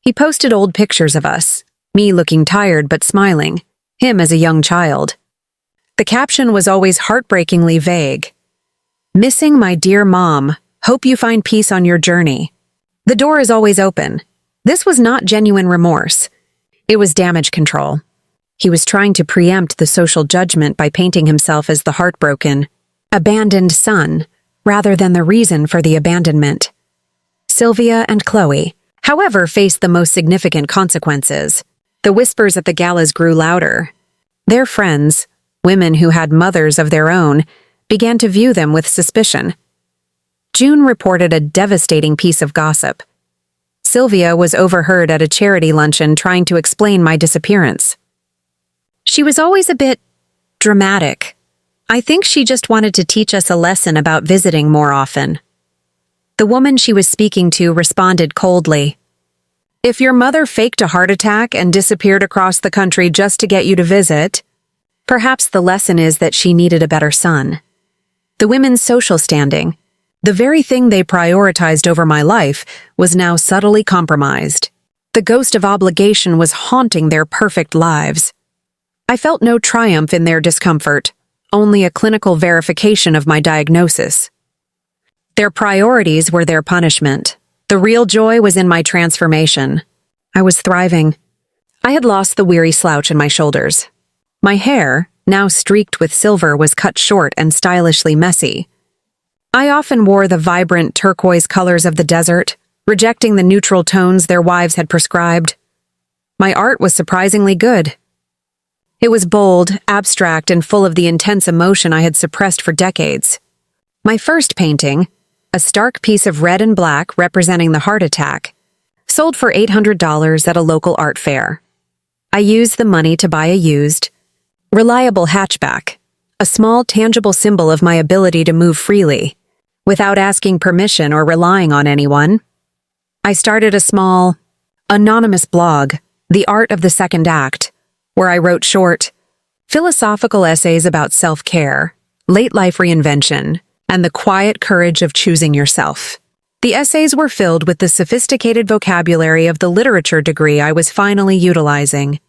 He posted old pictures of us, me looking tired but smiling, him as a young child. The caption was always heartbreakingly vague. "Missing my dear mom. Hope you find peace on your journey. The door is always open." This was not genuine remorse. It was damage control. He was trying to preempt the social judgment by painting himself as the heartbroken, abandoned son, rather than the reason for the abandonment. Sylvia and Chloe, however, faced the most significant consequences. The whispers at the galas grew louder. Their friends, women who had mothers of their own, began to view them with suspicion. June reported a devastating piece of gossip. Sylvia was overheard at a charity luncheon trying to explain my disappearance. "She was always a bit dramatic. I think she just wanted to teach us a lesson about visiting more often." The woman she was speaking to responded coldly. "If your mother faked a heart attack and disappeared across the country just to get you to visit, perhaps the lesson is that she needed a better son." The women's social standing, the very thing they prioritized over my life, was now subtly compromised. The ghost of obligation was haunting their perfect lives. I felt no triumph in their discomfort, only a clinical verification of my diagnosis. Their priorities were their punishment. The real joy was in my transformation. I was thriving. I had lost the weary slouch in my shoulders. My hair, now streaked with silver, was cut short and stylishly messy. I often wore the vibrant turquoise colors of the desert, rejecting the neutral tones their wives had prescribed. My art was surprisingly good. It was bold, abstract, and full of the intense emotion I had suppressed for decades. My first painting, a stark piece of red and black representing the heart attack, sold for $800 at a local art fair. I used the money to buy a used, reliable hatchback, a small, tangible symbol of my ability to move freely. without asking permission or relying on anyone. I started a small, anonymous blog, The Art of the Second Act, where I wrote short, philosophical essays about self-care, late-life reinvention, and the quiet courage of choosing yourself. The essays were filled with the sophisticated vocabulary of the literature degree I was finally utilizing.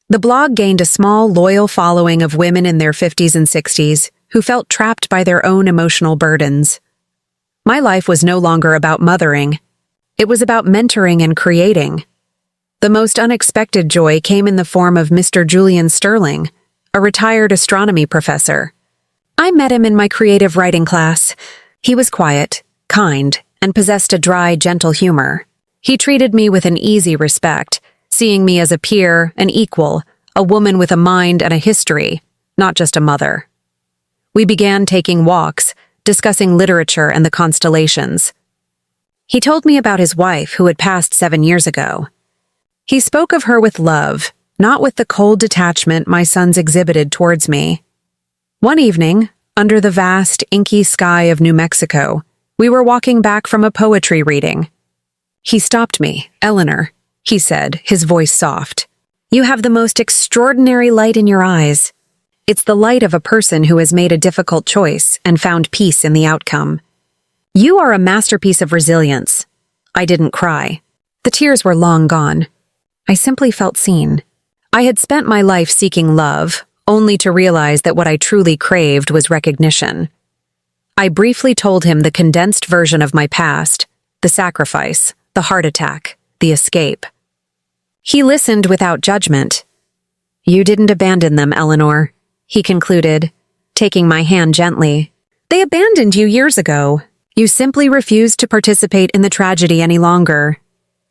The blog gained a small, loyal following of women in their 50s and 60s who felt trapped by their own emotional burdens. My life was no longer about mothering. It was about mentoring and creating. The most unexpected joy came in the form of Mr. Julian Sterling, a retired astronomy professor. I met him in my creative writing class. He was quiet, kind, and possessed a dry, gentle humor. He treated me with an easy respect, seeing me as a peer, an equal, a woman with a mind and a history, not just a mother. We began taking walks, discussing literature and the constellations. He told me about his wife who had passed 7 years ago. He spoke of her with love, not with the cold detachment my sons exhibited towards me. One evening, under the vast, inky sky of New Mexico, we were walking back from a poetry reading. He stopped me. "Eleanor," he said, his voice soft. "You have the most extraordinary light in your eyes. It's the light of a person who has made a difficult choice and found peace in the outcome. You are a masterpiece of resilience." I didn't cry. The tears were long gone. I simply felt seen. I had spent my life seeking love, only to realize that what I truly craved was recognition. I briefly told him the condensed version of my past, the sacrifice, the heart attack, the escape. He listened without judgment. "You didn't abandon them, Eleanor," he concluded, taking my hand gently. "They abandoned you years ago. You simply refused to participate in the tragedy any longer."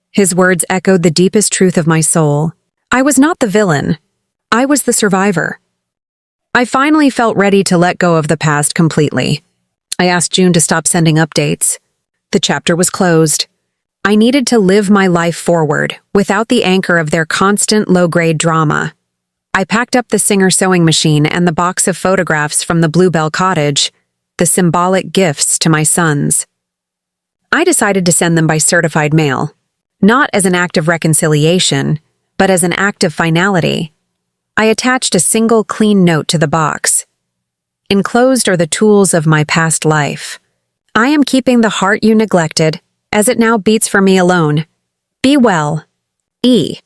His words echoed the deepest truth of my soul. I was not the villain. I was the survivor. I finally felt ready to let go of the past completely. I asked June to stop sending updates. The chapter was closed. I needed to live my life forward, without the anchor of their constant low-grade drama. I packed up the Singer sewing machine and the box of photographs from the Bluebell cottage, the symbolic gifts to my sons. I decided to send them by certified mail, not as an act of reconciliation, but as an act of finality. I attached a single clean note to the box. "Enclosed are the tools of my past life. I am keeping the heart you neglected, as it now beats for me alone. Be well. E."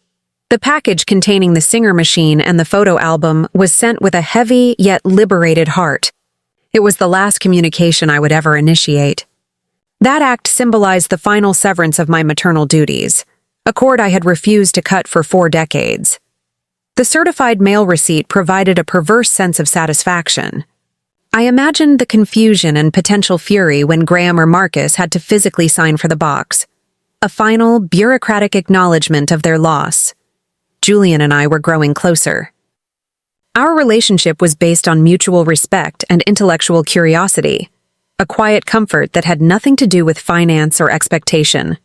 The package containing the Singer machine and the photo album was sent with a heavy yet liberated heart. It was the last communication I would ever initiate. That act symbolized the final severance of my maternal duties, a cord I had refused to cut for 4 decades. The certified mail receipt provided a perverse sense of satisfaction. I imagined the confusion and potential fury when Graham or Marcus had to physically sign for the box. A final, bureaucratic acknowledgement of their loss. Julian and I were growing closer. Our relationship was based on mutual respect and intellectual curiosity, a quiet comfort that had nothing to do with finance or expectation.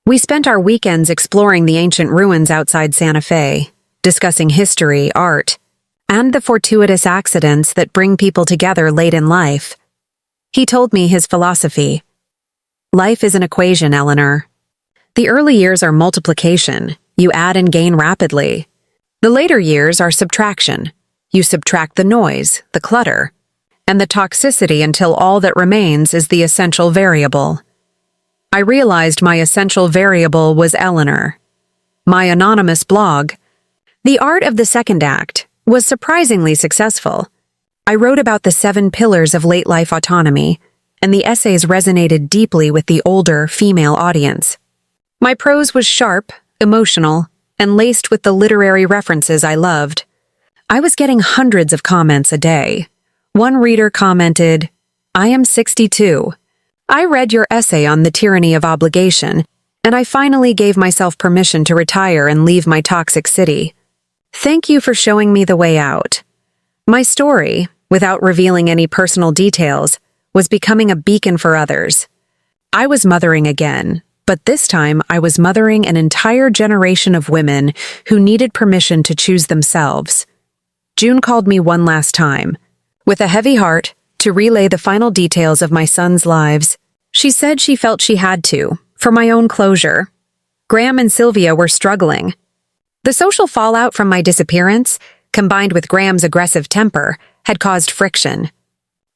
We spent our weekends exploring the ancient ruins outside Santa Fe, discussing history, art, and the fortuitous accidents that bring people together late in life. He told me his philosophy. "Life is an equation, Eleanor. The early years are multiplication. You add and gain rapidly. The later years are subtraction. You subtract the noise, the clutter, and the toxicity until all that remains is the essential variable." I realized my essential variable was Eleanor. My anonymous blog, The Art of the Second Act, was surprisingly successful. I wrote about the 7 pillars of late-life autonomy, and the essays resonated deeply with the older, female audience. My prose was sharp, emotional, and laced with the literary references I loved. I was getting hundreds of comments a day. One reader commented, "I am 62. I read your essay on the tyranny of obligation, and I finally gave myself permission to retire and leave my toxic city. Thank you for showing me the way out." My story, without revealing any personal details, was becoming a beacon for others. I was mothering again, but this time I was mothering an entire generation of women who needed permission to choose themselves. June called me one last time. With a heavy heart, to relay the final details of my sons' lives. She said she felt she had to, for my own closure. Graham and Sylvia were struggling. The social fallout from my disappearance, combined with Graham's aggressive temper, had caused friction.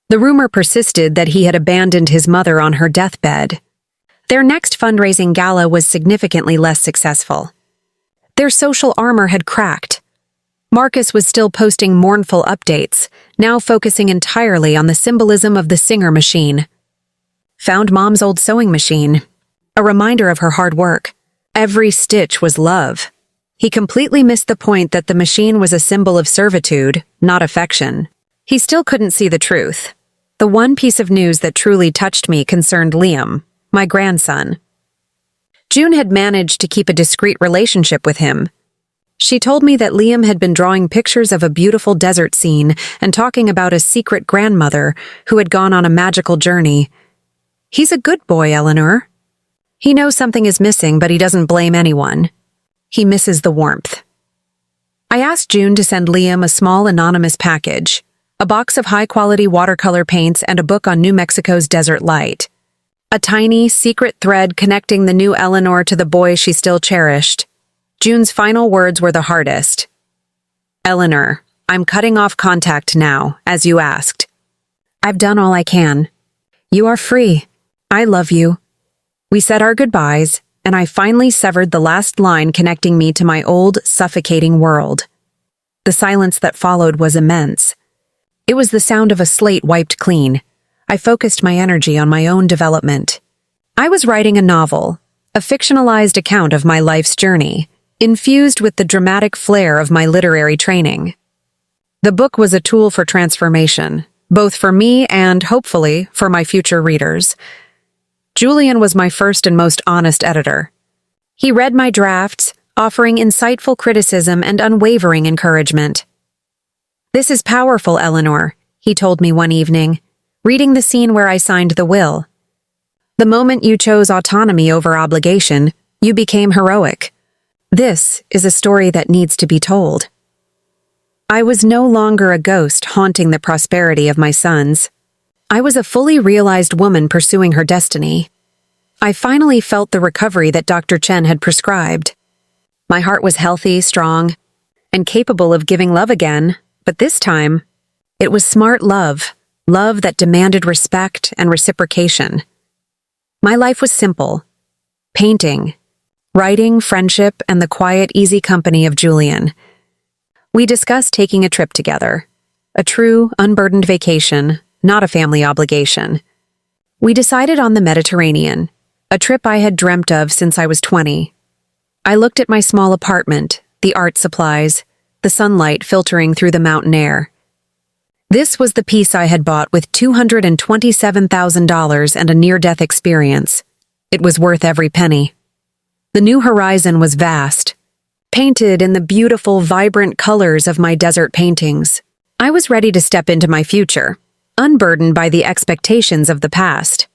The rumor persisted that he had abandoned his mother on her deathbed. Their next fundraising gala was significantly less successful. Their social armor had cracked. Marcus was still posting mournful updates, now focusing entirely on the symbolism of the Singer machine. Found Mom's old sewing machine, a reminder of her hard work. Every stitch was love. He completely missed the point that the machine was a symbol of servitude, not affection. He still couldn't see the truth. The one piece of news that truly touched me concerned Liam, my grandson. June had managed to keep a discreet relationship with him. She told me that Liam had been drawing pictures of a beautiful desert scene and talking about a secret grandmother who had gone on a magical journey. He's a good boy, Eleanor. He knows something is missing, but he doesn't blame anyone. He misses the warmth. I asked June to send Liam a small anonymous package, a box of high-quality watercolor paints and a book on New Mexico's desert light. A tiny, secret thread connecting the new Eleanor to the boy she still cherished. June's final words were the hardest. Eleanor, I'm cutting off contact now, as you asked. I've done all I can. You are free. I love you. We said our goodbyes, and I finally severed the last line connecting me to my old, suffocating world. The silence that followed was immense. It was the sound of a slate wiped clean. I focused my energy on my own development. I was writing a novel, a fictionalized account of my life's journey, infused with the dramatic flair of my literary training. The book was a tool for transformation, both for me and, hopefully, for my future readers. Julian was my first and most honest editor. He read my drafts, offering insightful criticism and unwavering encouragement. This is powerful, Eleanor, he told me one evening, reading the scene where I signed the will. The moment you chose autonomy over obligation, you became heroic. This is a story that needs to be told. I was no longer a ghost haunting the prosperity of my sons. I was a fully realized woman pursuing her destiny. I finally felt the recovery that Dr. Chen had prescribed. My heart was healthy, strong, and capable of giving love again, but this time, it was smart love, love that demanded respect and reciprocation. My life was simple: painting, writing, friendship, and the quiet, easy company of Julian. We discussed taking a trip together, a true, unburdened vacation, not a family obligation. We decided on the Mediterranean, a trip I had dreamt of since I was 20. I looked at my small apartment, the art supplies, the sunlight filtering through the mountain air. This was the piece I had bought with $227,000 and a near-death experience. It was worth every penny. The new horizon was vast, painted in the beautiful, vibrant colors of my desert paintings. I was ready to step into my future, unburdened by the expectations of the past.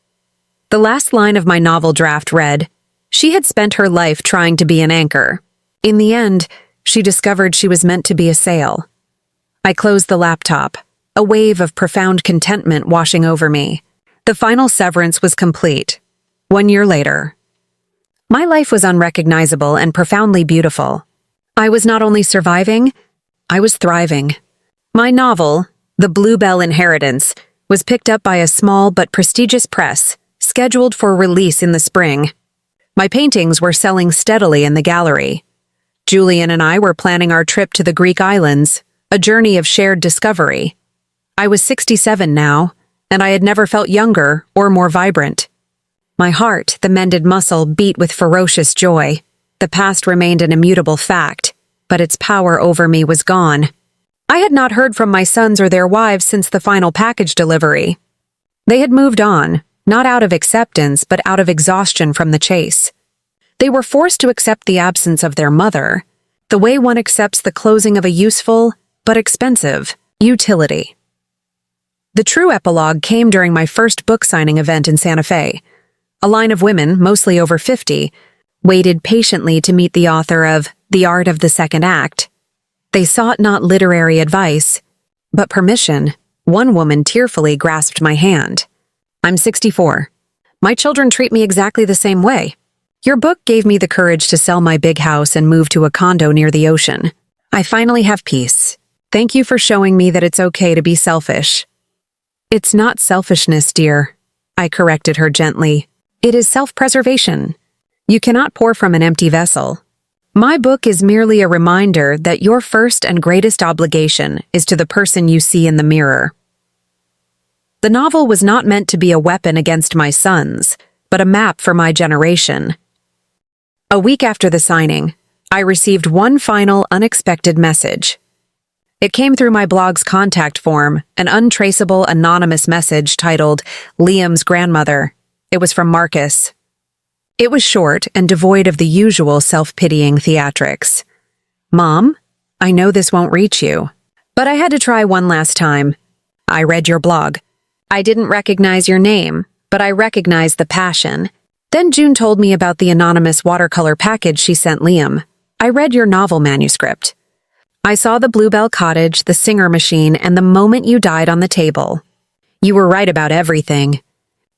The last line of my novel draft read, "She had spent her life trying to be an anchor. In the end, she discovered she was meant to be a sail." I closed the laptop, a wave of profound contentment washing over me. The final severance was complete. 1 year later. My life was unrecognizable and profoundly beautiful. I was not only surviving, I was thriving. My novel, The Bluebell Inheritance, was picked up by a small but prestigious press, scheduled for release in the spring. My paintings were selling steadily in the gallery. Julian and I were planning our trip to the Greek islands, a journey of shared discovery. I was 67 now, and I had never felt younger or more vibrant. My heart, the mended muscle, beat with ferocious joy. The past remained an immutable fact, but its power over me was gone. I had not heard from my sons or their wives since the final package delivery. They had moved on, not out of acceptance, but out of exhaustion from the chase. They were forced to accept the absence of their mother, the way one accepts the closing of a useful, but expensive, utility. The true epilogue came during my first book signing event in Santa Fe. A line of women, mostly over 50, waited patiently to meet the author of The Art of the Second Act. They sought not literary advice, but permission, One woman tearfully grasped my hand. I'm 64. My children treat me exactly the same way. Your book gave me the courage to sell my big house and move to a condo near the ocean. I finally have peace. Thank you for showing me that it's okay to be selfish. It's not selfishness, dear. I corrected her gently. It is self-preservation. You cannot pour from an empty vessel. My book is merely a reminder that your first and greatest obligation is to the person you see in the mirror. The novel was not meant to be a weapon against my sons, but a map for my generation. A week after the signing, I received one final unexpected message. It came through my blog's contact form, an untraceable anonymous message titled Liam's Grandmother. It was from Marcus. It was short and devoid of the usual self-pitying theatrics. Mom, I know this won't reach you, but I had to try one last time. I read your blog. I didn't recognize your name, but I recognized the passion. Then June told me about the anonymous watercolor package she sent Liam. I read your novel manuscript. I saw the Bluebell Cottage, the Singer machine, and the moment you died on the table. You were right about everything.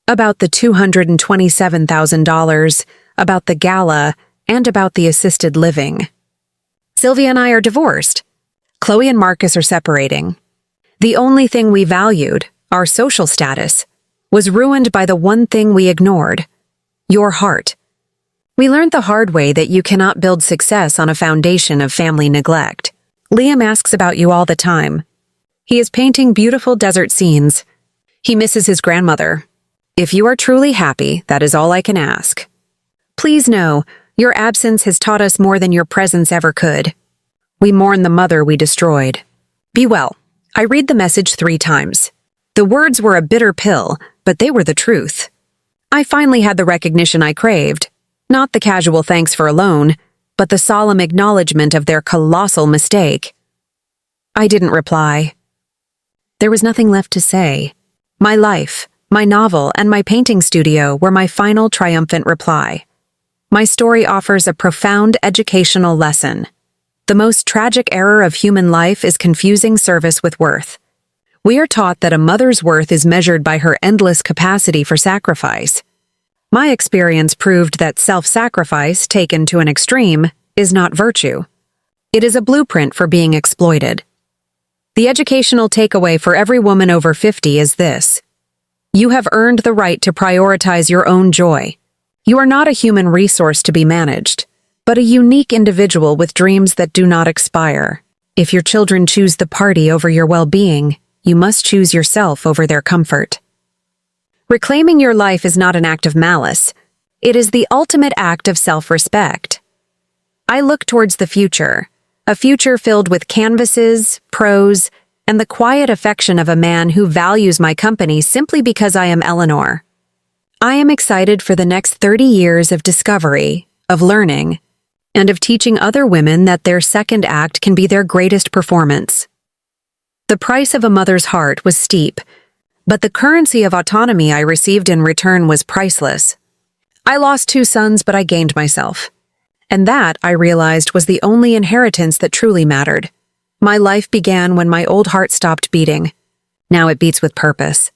About the $227,000, about the Gala, and about the assisted living. Sylvia and I are divorced. Chloe and Marcus are separating. The only thing we valued, our social status, was ruined by the one thing we ignored, your heart. We learned the hard way that you cannot build success on a foundation of family neglect. Liam asks about you all the time. He is painting beautiful desert scenes. He misses his grandmother. If you are truly happy, that is all I can ask. Please know, your absence has taught us more than your presence ever could. We mourn the mother we destroyed. Be well. I read the message 3 times. The words were a bitter pill, but they were the truth. I finally had the recognition I craved. Not the casual thanks for a loan, but the solemn acknowledgement of their colossal mistake. I didn't reply. There was nothing left to say. My life, my novel, and my painting studio were my final triumphant reply. My story offers a profound educational lesson. The most tragic error of human life is confusing service with worth. We are taught that a mother's worth is measured by her endless capacity for sacrifice. My experience proved that self-sacrifice, taken to an extreme, is not virtue. It is a blueprint for being exploited. The educational takeaway for every woman over 50 is this. You have earned the right to prioritize your own joy. You are not a human resource to be managed, but a unique individual with dreams that do not expire. If your children choose the party over your well-being, you must choose yourself over their comfort. Reclaiming your life is not an act of malice. It is the ultimate act of self-respect. I look towards the future, a future filled with canvases, prose, and the quiet affection of a man who values my company simply because I am Eleanor. I am excited for the next 30 years of discovery, of learning, and of teaching other women that their second act can be their greatest performance. The price of a mother's heart was steep, but the currency of autonomy I received in return was priceless. I lost 2 sons, but I gained myself. And that, I realized, was the only inheritance that truly mattered. My life began when my old heart stopped beating. Now it beats with purpose.